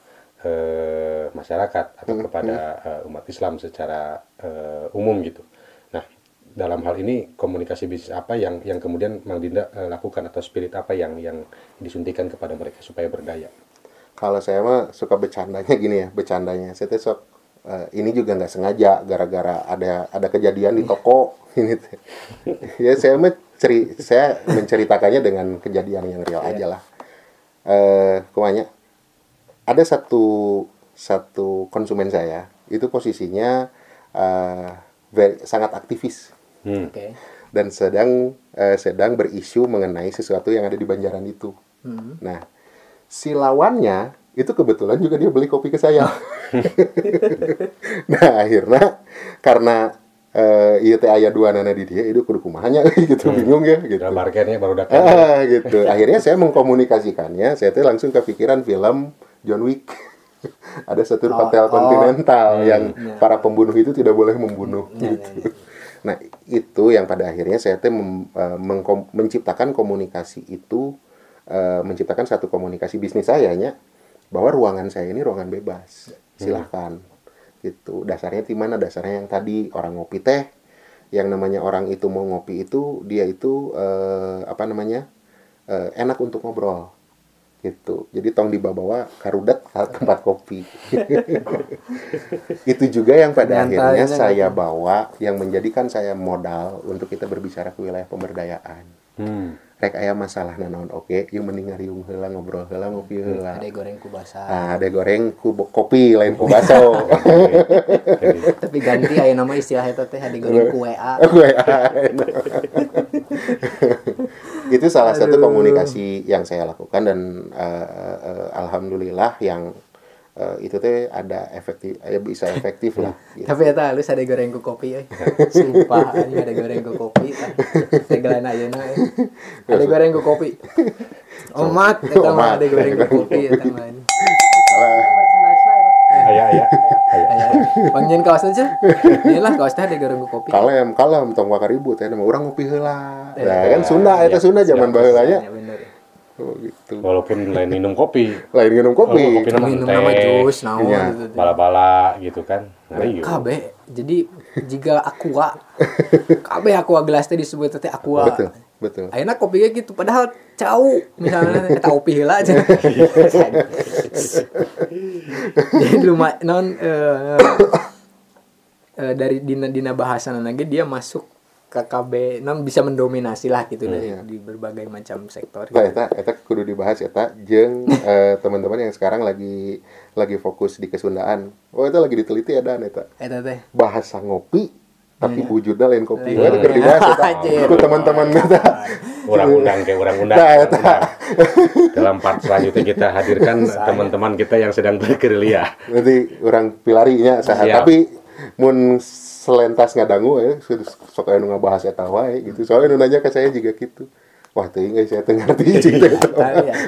masyarakat atau kepada umat Islam secara umum gitu. Nah, dalam hal ini komunikasi bisnis apa yang kemudian Mang Dinda lakukan atau spirit apa yang disuntikan kepada mereka supaya berdaya? Kalau saya mah suka bercandanya saya tuh sok ini juga nggak sengaja gara-gara ada kejadian di toko ini ya saya menceritakannya dengan kejadian yang real aja lah. Kumanya ada satu konsumen saya itu posisinya sangat aktivis dan sedang berisu mengenai sesuatu yang ada di Banjaran itu. Nah, si lawannya itu kebetulan juga dia beli kopi ke saya. Nah, akhirnya karena ieu teh aya duanana di dia itu kudu kumahanya gitu, bingung ya gitu. Marketnya baru datang. Gitu. Akhirnya saya mengkomunikasikannya, saya tuh langsung kepikiran film John Wick. Ada satu hotel kontinental yang para pembunuh itu tidak boleh membunuh gitu. Nah, itu yang pada akhirnya saya tuh menciptakan komunikasi itu, menciptakan satu komunikasi bisnis sayanya bahwa ruangan saya ini ruangan bebas, silahkan gitu. Dasarnya di mana? Dasarnya yang tadi orang ngopi teh, yang namanya orang itu mau ngopi itu dia itu enak untuk ngobrol gitu. Jadi tong dibawa karudat ke tempat kopi. Itu juga yang pada akhirnya saya bawa, yang menjadikan saya modal untuk kita berbicara ke wilayah pemberdayaan. Rek aya masalah naon ieu mending ngariung heula, ngobrol heula, ngopi heula. Ade goreng ku basa. Ade goreng ku kopi lain ku baso. Tapi ganti aya nama istilah eta teh ade goreng ku WA. Itu salah satu komunikasi yang saya lakukan dan alhamdulillah yang itu teh ada bisa efektif lah gitu. Tapi eta halus ade goreng ku kopi sumpah anjing ade goreng ku kopi tegelan ayeuna ade goreng ku kopi omat eta mah ade goreng ku kopi eta mah aya panjen kaos aja iyalah kaos teh ade goreng ku kopi kalem tong wakaribut teh mah urang ngopi heula kan Sunda eta Sunda zaman baheula nya. Oh, gitu. Walaupun lain minum kopi. Minum nama jus naon gitu. Bala-bala gitu kan. Kabe. Jadi jika aqua gelas teh disebut teh aqua. Betul. Ayeuna kopinya gitu padahal cau misalnya eta kopi heula aja. Jadi lumayan dari dina bahasa lagi dia masuk KKB bisa mendominasi lah gitu di berbagai macam sektor. Nah, eta kudu dibahas eta jeung teman-teman yang sekarang lagi fokus di Kesundaan. Oh, eta lagi diteliti ada eta. Eta teh bahasa ngopi tapi wujudnya lain kopi. Wah, keur dibahas eta. Ku teman-teman eta. Orang undang. Dalam part selanjutnya kita hadirkan teman-teman kita yang sedang bergerilya. Nanti orang pilarinya saha, tapi mun selentas ngadangu sok aya nu ngabahas eta wae gitu. Soalnya nu nanya ke saya juga gitu. Wah, teuing geus saya teu ngarti cing teh.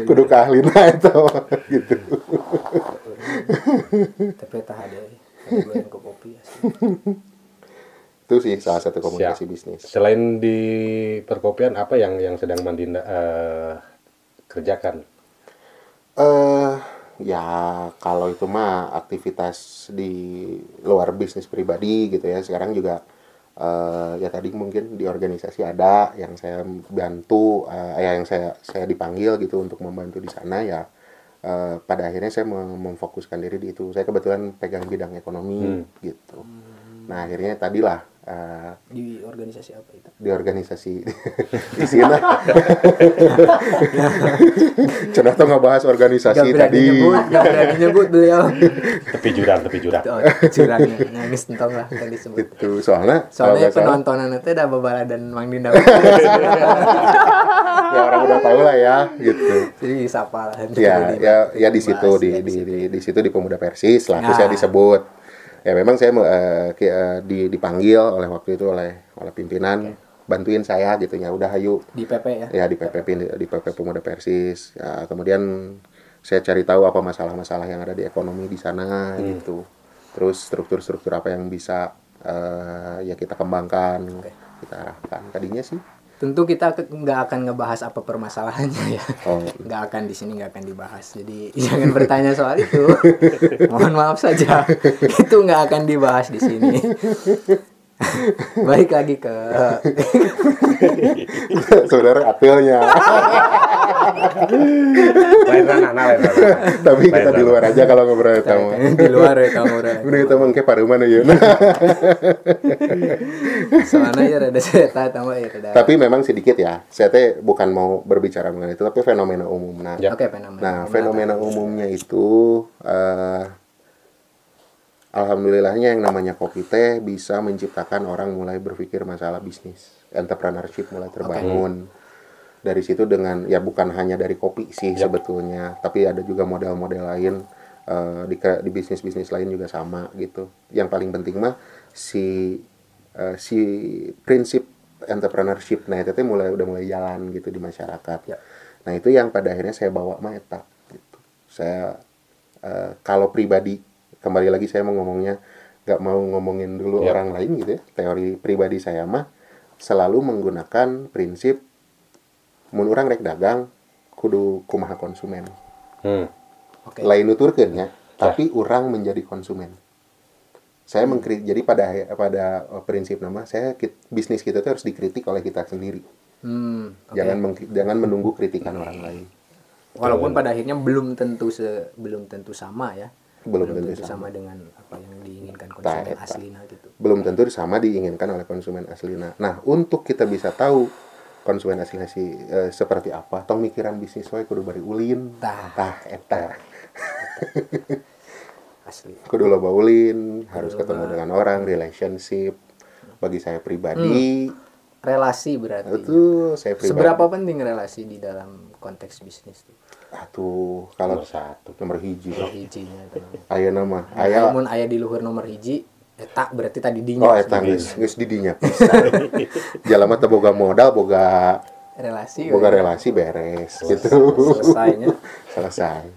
Kudu ka ahlina eta gitu. Tapi tah ada goreng ke kopi asli. Itu sih salah satu komunikasi bisnis. Selain di perkopian apa yang sedang Mandinda kerjakan? Ya kalau itu mah aktivitas di luar bisnis pribadi gitu ya. Sekarang juga ya tadi mungkin di organisasi ada yang saya bantu, yang saya dipanggil gitu untuk membantu di sana ya. Pada akhirnya saya memfokuskan diri di itu. Saya kebetulan pegang bidang ekonomi gitu. Nah akhirnya tadilah di organisasi apa itu? Di organisasi di sini. Cenah tuh ngebahas organisasi tadi. Gak berani nyebut beliau. Tepi jurang. Oh, jurangnya nangis entong lah tadi disebut. Itu soalnya penontonan itu udah Babala dan Mang Dinda. Ya orang udah tahu lah ya gitu. Jadi sapa lah. Ya di situ di situ di Pemuda Persis lah itu saya disebut. Ya memang saya dipanggil oleh waktu itu oleh pimpinan bantuin saya gitu ya udah ayo di PP ya. Ya di PP Pemuda Persis. Ya, kemudian saya cari tahu apa masalah-masalah yang ada di ekonomi di sana gitu. Terus struktur apa yang bisa ya kita kembangkan, kita arahkan. Tadinya sih tentu kita nggak akan ngebahas apa permasalahannya ya. Nggak akan di sini nggak akan dibahas. Jadi jangan bertanya soal itu. Mohon maaf saja. Itu nggak akan dibahas di sini. Balik lagi ke saudara apelnya. Lain ranah. Tapi kita di luar aja kalau ngobrol tamu. Di luar ya tamu. Udah kita mangke paruman aja. Soalnya ya rada saya tamu ya rada. Tapi memang sedikit ya. Saya teh bukan mau berbicara mengenai itu, tapi fenomena umum. Oke, fenomena. Nah, fenomena umumnya itu alhamdulillahnya yang namanya kopi teh bisa menciptakan orang mulai berpikir masalah bisnis, entrepreneurship mulai terbangun. Dari situ dengan ya bukan hanya dari kopi sih sebetulnya, tapi ada juga model-model lain di bisnis-bisnis lain juga sama gitu. Yang paling penting mah si prinsip entrepreneurship nah itu udah mulai jalan gitu di masyarakat. Nah, itu yang pada akhirnya saya bawa mah eta gitu. Saya kalau pribadi kembali lagi saya mau ngomongnya nggak mau ngomongin dulu orang lain gitu ya. Teori pribadi saya mah selalu menggunakan prinsip mun urang rek dagang kudu kumaha konsumen. Lain nuturkeun nya, tapi urang menjadi konsumen. Saya jadi pada prinsip nama saya bisnis kita itu harus dikritik oleh kita sendiri. Jangan menunggu kritikan orang lain. Walaupun pada akhirnya belum tentu sama ya. Belum tentu sama dengan apa yang diinginkan konsumen aslina gitu. Belum tentu sama diinginkan oleh konsumen aslina. Nah, untuk kita bisa tahu konsumen aslina seperti apa, tong mikiran bisnis wae kudu bari ulin. Eta. Asli. Kudu loba ulin, harus ketemu dengan orang, relationship. Bagi saya pribadi, relasi berarti. Itu saya pribadi. Seberapa penting relasi di dalam konteks bisnis itu? Kalau nomor hiji. Ayeuna mah mun aya di luhur nomor hiji eta berarti tadi dinya. Eta geus di dinya pisan. Jalma teh boga modal, boga relasi beres gitu. Selesai.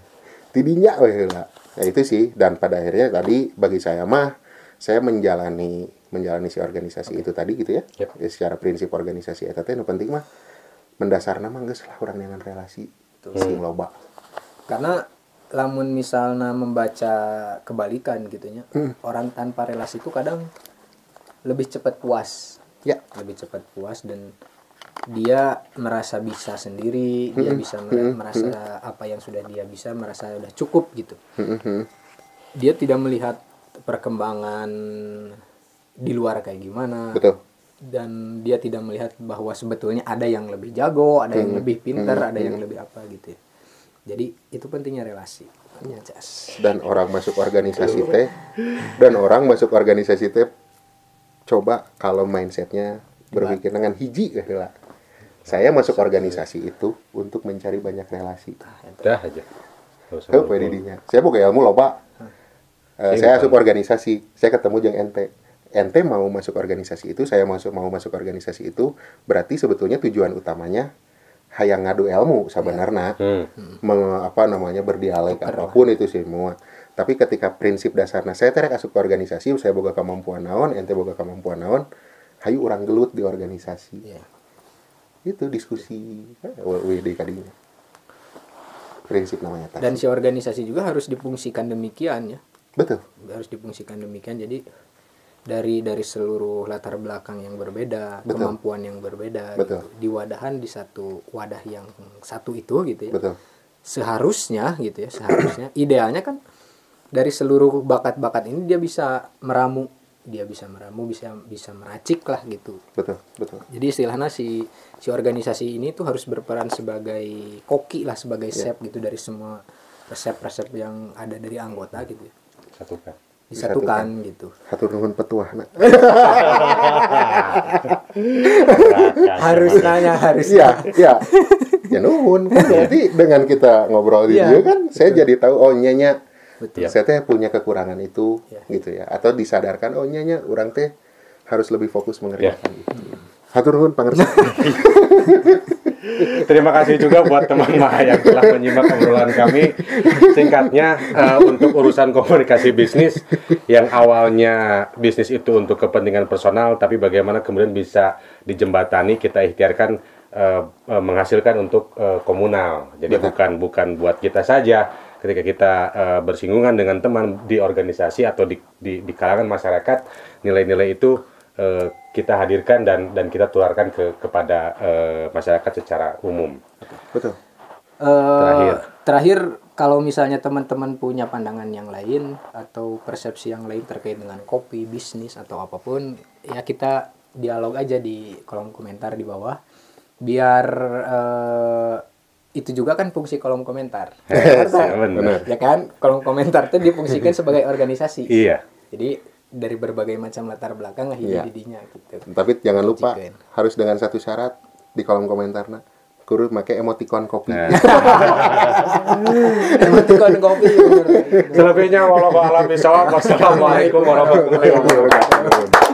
Tidinya we heula. Ya itu sih, dan pada akhirnya tadi bagi saya mah saya menjalani si organisasi itu tadi gitu ya. Secara prinsip organisasi eta teh nu penting mah mendasarna mah geus lah urang dengan relasi. Sing loba. Karena lamun misalnya membaca kebalikan gitunya, orang tanpa relasi itu kadang lebih cepat puas. Lebih cepat puas dan dia merasa bisa sendiri, dia bisa merasa apa yang sudah dia bisa merasa sudah cukup gitu. Dia tidak melihat perkembangan di luar kayak gimana. Betul. Dan dia tidak melihat bahwa sebetulnya ada yang lebih jago, ada yang lebih pintar, ada yang lebih apa gitu ya. Jadi itu pentingnya relasi. Dan orang masuk organisasi teh coba kalau mindsetnya berpikir dengan hiji lah. Saya masuk organisasi itu untuk mencari banyak relasi. Dah aja. Saya buka ilmu loh Pak. Saya masuk organisasi, saya ketemu jeung ente mau masuk organisasi itu, saya mau masuk organisasi itu, berarti sebetulnya tujuan utamanya hayang ngadu ilmu sebenarnya, berdialek apapun itu semua. Tapi ketika prinsip dasarnya saya terek asup ke organisasi, saya boga kemampuan naon, ente boga kemampuan naon, hayu orang gelut di organisasi. Itu diskusi WD kadinya. Prinsip namanya tadi. Dan si organisasi juga harus difungsikan demikian ya. Betul. Harus difungsikan demikian. Jadi dari seluruh latar belakang yang berbeda, betul. Kemampuan yang berbeda, gitu, diwadahan di satu wadah yang satu itu gitu ya. Betul. Seharusnya idealnya kan dari seluruh bakat-bakat ini dia bisa meramu, bisa meracik lah gitu. Betul. Jadi istilahnya si organisasi ini tuh harus berperan sebagai koki lah, sebagai chef gitu dari semua resep-resep yang ada dari anggota gitu ya. Disatukan gitu. Hatur nuhun petuahna. Harus ya. Ya nuhun. Berarti dengan kita ngobrol di dia kan saya jadi tahu nyanya. Betul. Saya teh punya kekurangan itu gitu ya. Atau disadarkan nyanya orang teh harus lebih fokus mengerjakan itu. Hatur nuhun pangersan. Terima kasih juga buat teman Maha yang telah menyimak obrolan kami. Singkatnya, untuk urusan komunikasi bisnis, yang awalnya bisnis itu untuk kepentingan personal, tapi bagaimana kemudian bisa dijembatani, kita ikhtiarkan menghasilkan untuk komunal. Jadi bukan buat kita saja. Ketika kita bersinggungan dengan teman di organisasi atau di kalangan masyarakat, nilai-nilai itu kita hadirkan dan kita tularkan kepada masyarakat secara umum. Betul. Terakhir kalau misalnya teman-teman punya pandangan yang lain atau persepsi yang lain terkait dengan kopi, bisnis atau apapun, ya kita dialog aja di kolom komentar di bawah. Biar itu juga kan fungsi kolom komentar. Benar. Ya kan? Kolom komentar itu difungsikan sebagai organisasi. Iya. Jadi dari berbagai macam latar belakang didinya gitu. Tapi jangan lupa harus dengan satu syarat di kolom komentarnya kudu make emoticon kopi. Emoticon kopi. Selebihnya walau alam bisawab. Wassalamualaikum warahmatullahi wabarakatuh.